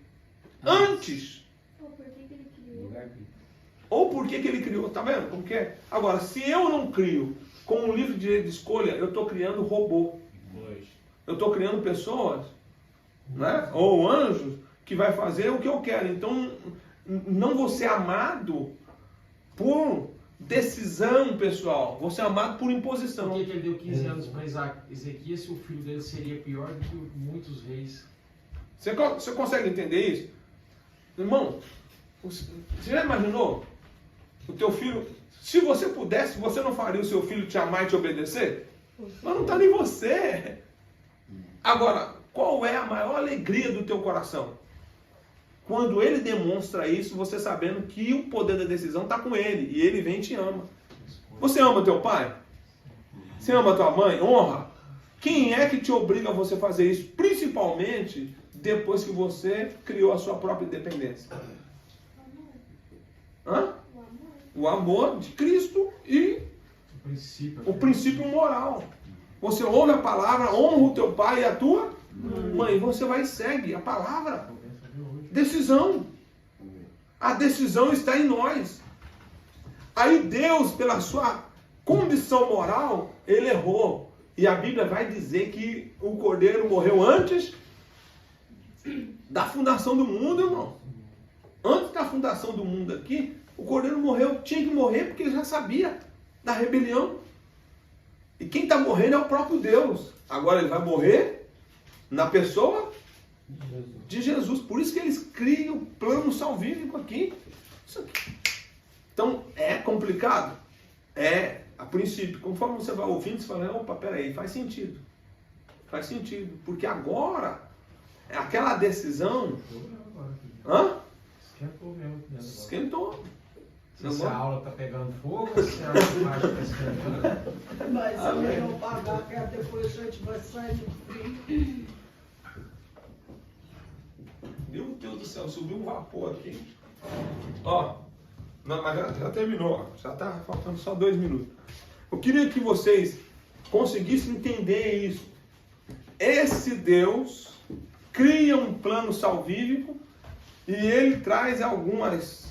antes? Ou por que ele criou? Tá vendo como que é? Agora, se eu não crio com um livre direito de escolha, eu estou criando robô. Eu estou criando pessoas, né? Ou anjos, que vai fazer o que eu quero. Então, não vou ser amado por decisão pessoal. Vou ser amado por imposição. Por que ele deu 15 anos para Ezequias se o filho dele seria pior do que muitos reis? Você consegue entender isso? Irmão, você já imaginou o teu filho? Se você pudesse, você não faria o seu filho te amar e te obedecer? Mas não está nem você. Agora, qual é a maior alegria do teu coração? Quando ele demonstra isso, você sabendo que o poder da decisão está com ele. E ele vem e te ama. Você ama teu pai? Você ama tua mãe? Honra? Quem é que te obriga a você fazer isso? Principalmente depois que você criou a sua própria independência. Hã? O amor de Cristo e o princípio moral. Você ouve a palavra, honra o teu pai e a tua mãe. Você vai e segue a palavra. Decisão. A decisão está em nós. Aí Deus, pela sua condição moral, ele errou. E a Bíblia vai dizer que o Cordeiro morreu antes da fundação do mundo, irmão. Antes da fundação do mundo aqui, o Cordeiro morreu, tinha que morrer porque ele já sabia da rebelião. E quem está morrendo é o próprio Deus. Agora ele vai morrer na pessoa de Jesus. Por isso que eles criam o plano salvífico aqui. Isso aqui. Então, é complicado? É, a princípio. Conforme você vai ouvindo, você fala, opa, peraí, faz sentido. Faz sentido. Porque agora, aquela decisão... Hã? Esquentou mesmo. Esquentou. Se a aula está pegando fogo ou se a aula está esquentando? Mas se ele não pagar, que depois a gente vai sair do frio. Meu Deus do céu, subiu um vapor aqui. Ó, não, mas já terminou. Já está faltando só 2 minutos. Eu queria que vocês conseguissem entender isso. Esse Deus cria um plano salvífico e ele traz algumas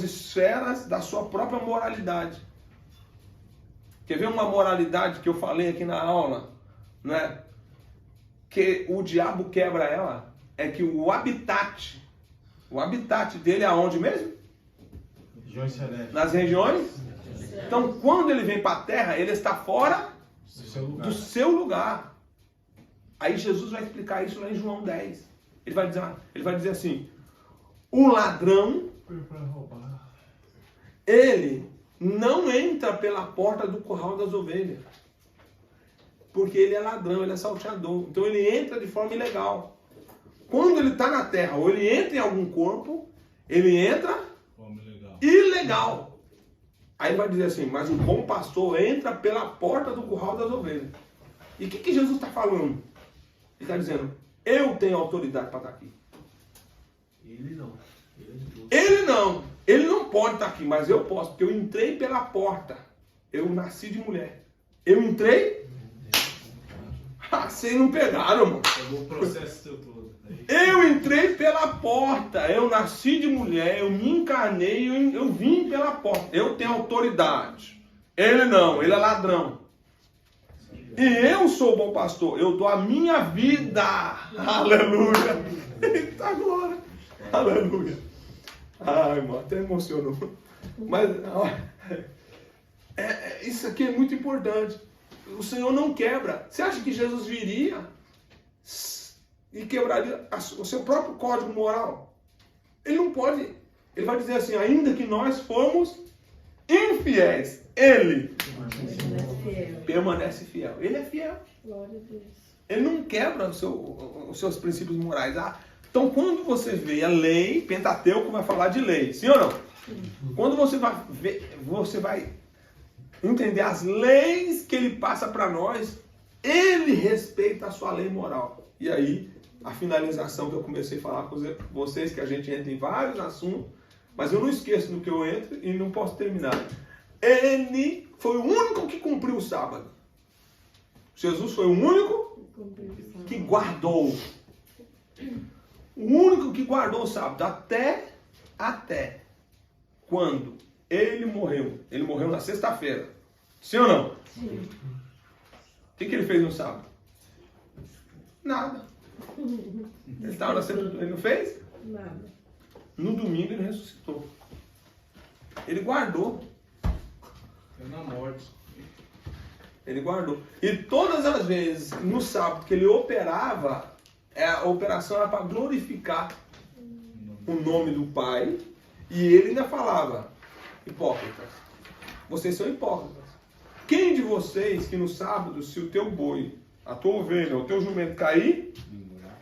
esferas da sua própria moralidade. Quer ver uma moralidade que eu falei aqui na aula, né? Que o diabo quebra ela, é que o habitat dele é aonde mesmo? Regiões celestes. Nas regiões. Então, quando ele vem para a terra, ele está fora do seu lugar. Aí Jesus vai explicar isso lá em João 10. Ele vai dizer assim, o ladrão, ele não entra pela porta do curral das ovelhas. Porque ele é ladrão, ele é salteador. Então ele entra de forma ilegal. Quando ele está na terra, ou ele entra em algum corpo, ele entra ilegal. Aí vai dizer assim, mas o bom pastor entra pela porta do curral das ovelhas. E o que Jesus está falando? Ele está dizendo, eu tenho autoridade para estar aqui. Ele não. Ele não pode estar aqui, mas eu posso, porque eu entrei pela porta. Eu nasci de mulher. Eu entrei... Vocês não pegaram, mano. Pegou o processo seu todo. Eu entrei pela porta. Eu nasci de mulher. Eu me encarnei. Eu vim pela porta. Eu tenho autoridade. Ele não. Ele é ladrão. E eu sou o bom pastor. Eu dou a minha vida. Aleluia. Eita glória. Aleluia. Ai, irmão, até emocionou. Mas isso aqui é muito importante. O Senhor não quebra. Você acha que Jesus viria e quebraria o seu próprio código moral? Ele não pode. Ele vai dizer assim, ainda que nós fomos infiéis, Ele permanece fiel. Ele é fiel. Glória a Deus. Ele não quebra os seus princípios morais. Então, quando você vê a lei, Pentateuco vai falar de lei, sim ou não? Quando você vai ver, você vai entender as leis que ele passa para nós, ele respeita a sua lei moral. E aí, a finalização que eu comecei a falar com vocês, que a gente entra em vários assuntos, mas eu não esqueço no que eu entro e não posso terminar. Ele foi o único que cumpriu o sábado. Jesus foi o único que guardou. O único que guardou o sábado até quando ele morreu. Ele morreu na sexta-feira. Sim ou não? Sim. O que ele fez no sábado? Nada. Ele estava na sepultura, ele não fez? Nada. No domingo ele ressuscitou. Ele guardou. Na morte. Ele guardou. E todas as vezes no sábado que ele operava, a operação era para glorificar o nome do Pai. E ele ainda falava: hipócritas, vocês são hipócritas. Quem de vocês que no sábado, se o teu boi, a tua ovelha, o teu jumento cair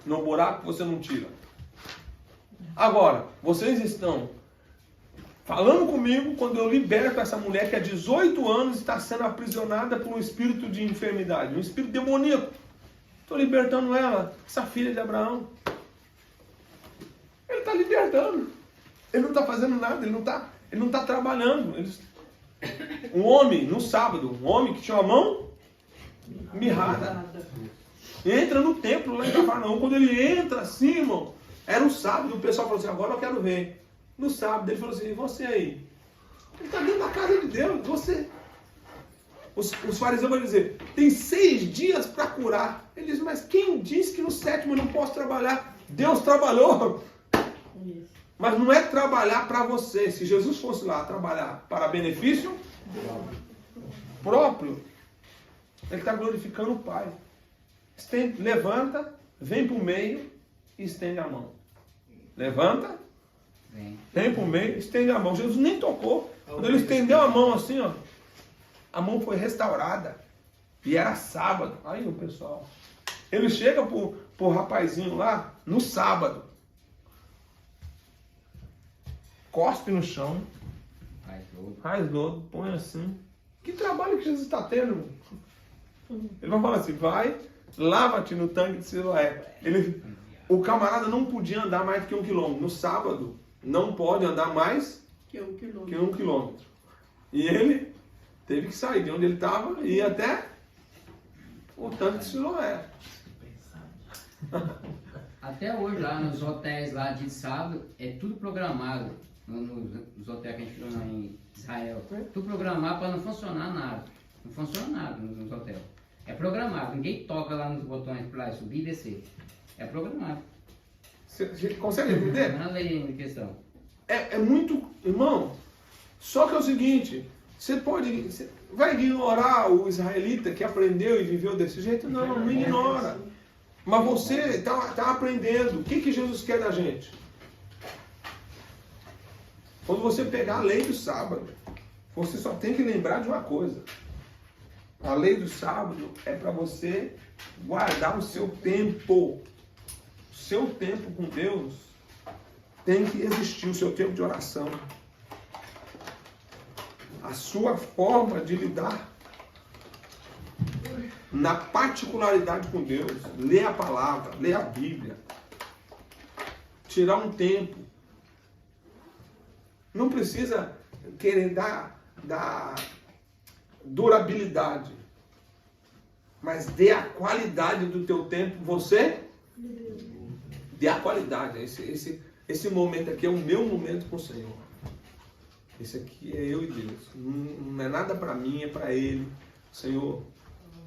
no buraco, você não tira? Agora, vocês estão falando comigo quando eu liberto essa mulher que há 18 anos está sendo aprisionada por um espírito de enfermidade, um espírito demoníaco. Estou libertando ela, essa filha de Abraão. Ele está libertando. Ele não está fazendo nada, ele não está trabalhando. Um homem, no sábado, um homem que tinha uma mão mirrada, entra no templo lá em Cafarnaum. Quando ele entra assim, irmão, era um sábado, o pessoal falou assim: agora eu quero ver. No sábado ele falou assim: você aí? Ele está dentro da casa de Deus, você. Os fariseus vão dizer: tem 6 dias para curar. Ele diz: mas quem disse que no 7º eu não posso trabalhar? Deus trabalhou. Mas não é trabalhar para você. Se Jesus fosse lá trabalhar para benefício próprio, ele está glorificando o Pai. Levanta, vem para o meio e estende a mão. Levanta, vem para o meio, estende a mão. Jesus nem tocou. Quando ele estendeu a mão assim, ó, a mão foi restaurada. E era sábado. Aí o pessoal. Ele chega pro rapazinho lá no sábado. Cospe no chão. Faz lodo, põe assim. Que trabalho que Jesus está tendo? Ele vai falar assim: vai, lava-te no tanque de Siloé. O camarada não podia andar mais do que 1 quilômetro. No sábado, não pode andar mais que 1 quilômetro. Que 1 quilômetro. E ele teve que sair de onde ele estava e ir até o tanque de Siloé. Até hoje, lá nos hotéis lá de sábado, é tudo programado. Nos hotéis que a gente ficou em Israel. Tudo programado para não funcionar nada. Não funciona nada nos hotéis. É programado. Ninguém toca lá nos botões para subir e descer. É programado. Você consegue entender? Não é lei em questão. É muito... Irmão, só que é o seguinte, você vai ignorar o israelita que aprendeu e viveu desse jeito? Não ignora. Mas você está aprendendo. O que Jesus quer da gente? Quando você pegar a lei do sábado, você só tem que lembrar de uma coisa. A lei do sábado é para você guardar o seu tempo. O seu tempo com Deus tem que existir, o seu tempo de oração. A sua forma de lidar na particularidade com Deus. Ler a palavra, ler a Bíblia. Tirar um tempo. Não precisa querer dar durabilidade. Mas dê a qualidade do teu tempo. Você dê a qualidade. Esse momento aqui é o meu momento com o Senhor. Esse aqui é eu e Deus. Não é nada para mim, é para Ele. Senhor,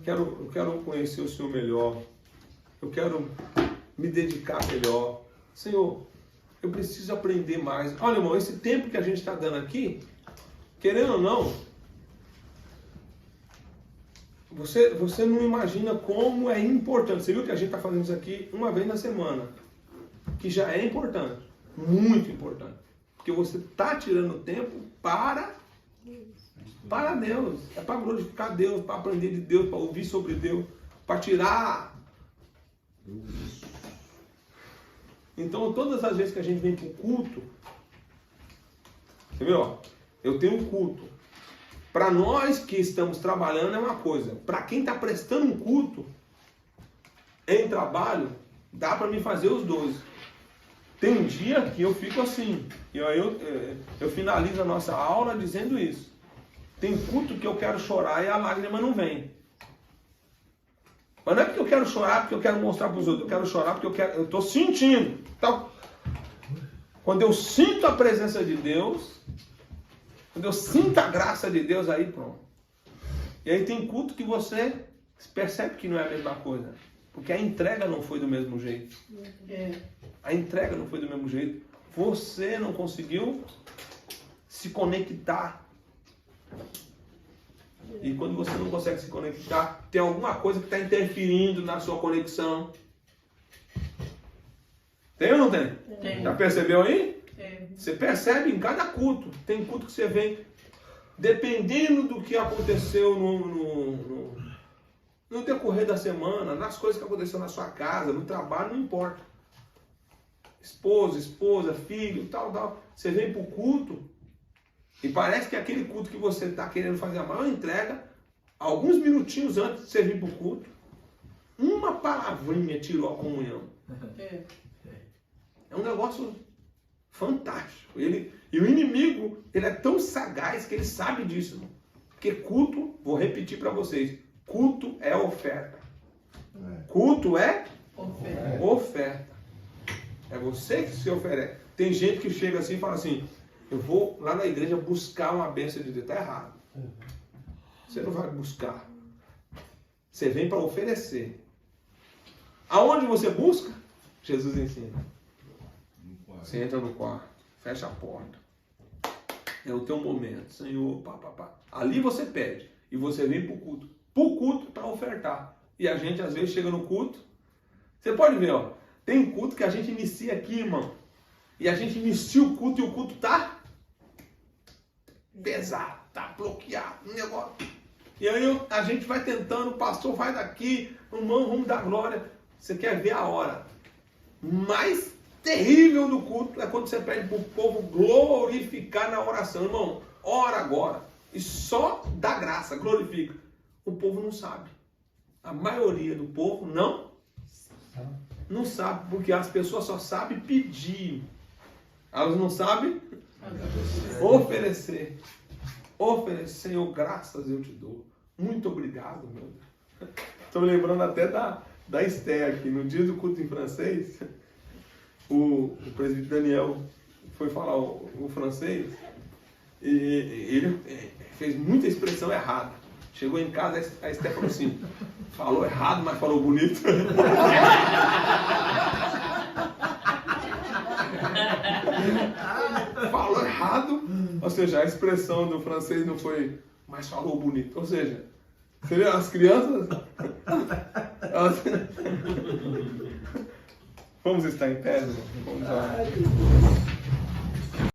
eu quero conhecer o Senhor melhor. Eu quero me dedicar melhor. Senhor, eu preciso aprender mais. Olha, irmão, esse tempo que a gente está dando aqui, querendo ou não, você não imagina como é importante. Você viu que a gente está fazendo isso aqui uma vez na semana, que já é importante, muito importante, porque você está tirando tempo para Deus, é para glorificar Deus, para aprender de Deus, para ouvir sobre Deus, para tirar. Então, todas as vezes que a gente vem para o culto, você viu, ó, eu tenho um culto. Para nós que estamos trabalhando é uma coisa. Para quem está prestando um culto em trabalho, dá para mim fazer os dois. Tem um dia que eu fico assim, eu finalizo a nossa aula dizendo isso. Tem culto que eu quero chorar e a lágrima não vem. Mas não é porque eu quero chorar, porque eu quero mostrar para os outros. Eu quero chorar porque eu estou sentindo. Então, quando eu sinto a presença de Deus, quando eu sinto a graça de Deus, aí pronto. E aí tem culto que você percebe que não é a mesma coisa. Porque a entrega não foi do mesmo jeito. A entrega não foi do mesmo jeito. Você não conseguiu se conectar. E quando você não consegue se conectar, tem alguma coisa que está interferindo na sua conexão. Tem ou não tem? Tem. Já percebeu aí? Tem. Você percebe em cada culto. Tem culto que você vem, dependendo do que aconteceu no decorrer da semana, nas coisas que aconteceram na sua casa, no trabalho, não importa. Esposa, filho, tal. Você vem para o culto e parece que aquele culto que você está querendo fazer a maior entrega, alguns minutinhos antes de você vir para o culto, uma palavrinha tirou a comunhão. É um negócio fantástico. E o inimigo, ele é tão sagaz que ele sabe disso. Irmão. Porque culto, vou repetir para vocês, culto é oferta. Culto é oferta. É você que se oferece. Tem gente que chega assim e fala assim, eu vou lá na igreja buscar uma bênção de Deus. Está errado. Você não vai buscar. Você vem para oferecer. Aonde você busca? Jesus ensina. Você entra no quarto, fecha a porta. É o teu momento, Senhor, pá. Ali você pede e você vem para o culto. Para o culto para ofertar. E a gente às vezes chega no culto. Você pode ver, ó. Tem culto que a gente inicia aqui, irmão. E a gente inicia o culto e o culto tá pesado, tá bloqueado, um negócio. E aí a gente vai tentando, o pastor vai daqui, irmão, vamos dar glória. Você quer ver a hora mais terrível do culto é quando você pede para o povo glorificar na oração. Irmão, ora agora e só dá graça, glorifica. O povo não sabe. A maioria do povo não sabe, porque as pessoas só sabem pedir. Elas não sabem oferecer. Senhor, graças eu te dou. Muito obrigado, meu Deus. Estou lembrando até da Esther aqui. No dia do culto em francês, o presbítero Daniel foi falar o francês e ele fez muita expressão errada. Chegou em casa, a Esther falou assim, falou errado, mas falou bonito. Falou errado, ou seja, a expressão do francês não foi, mas falou bonito. Ou seja, você vê, as crianças... Vamos estar em pé, vamos lá.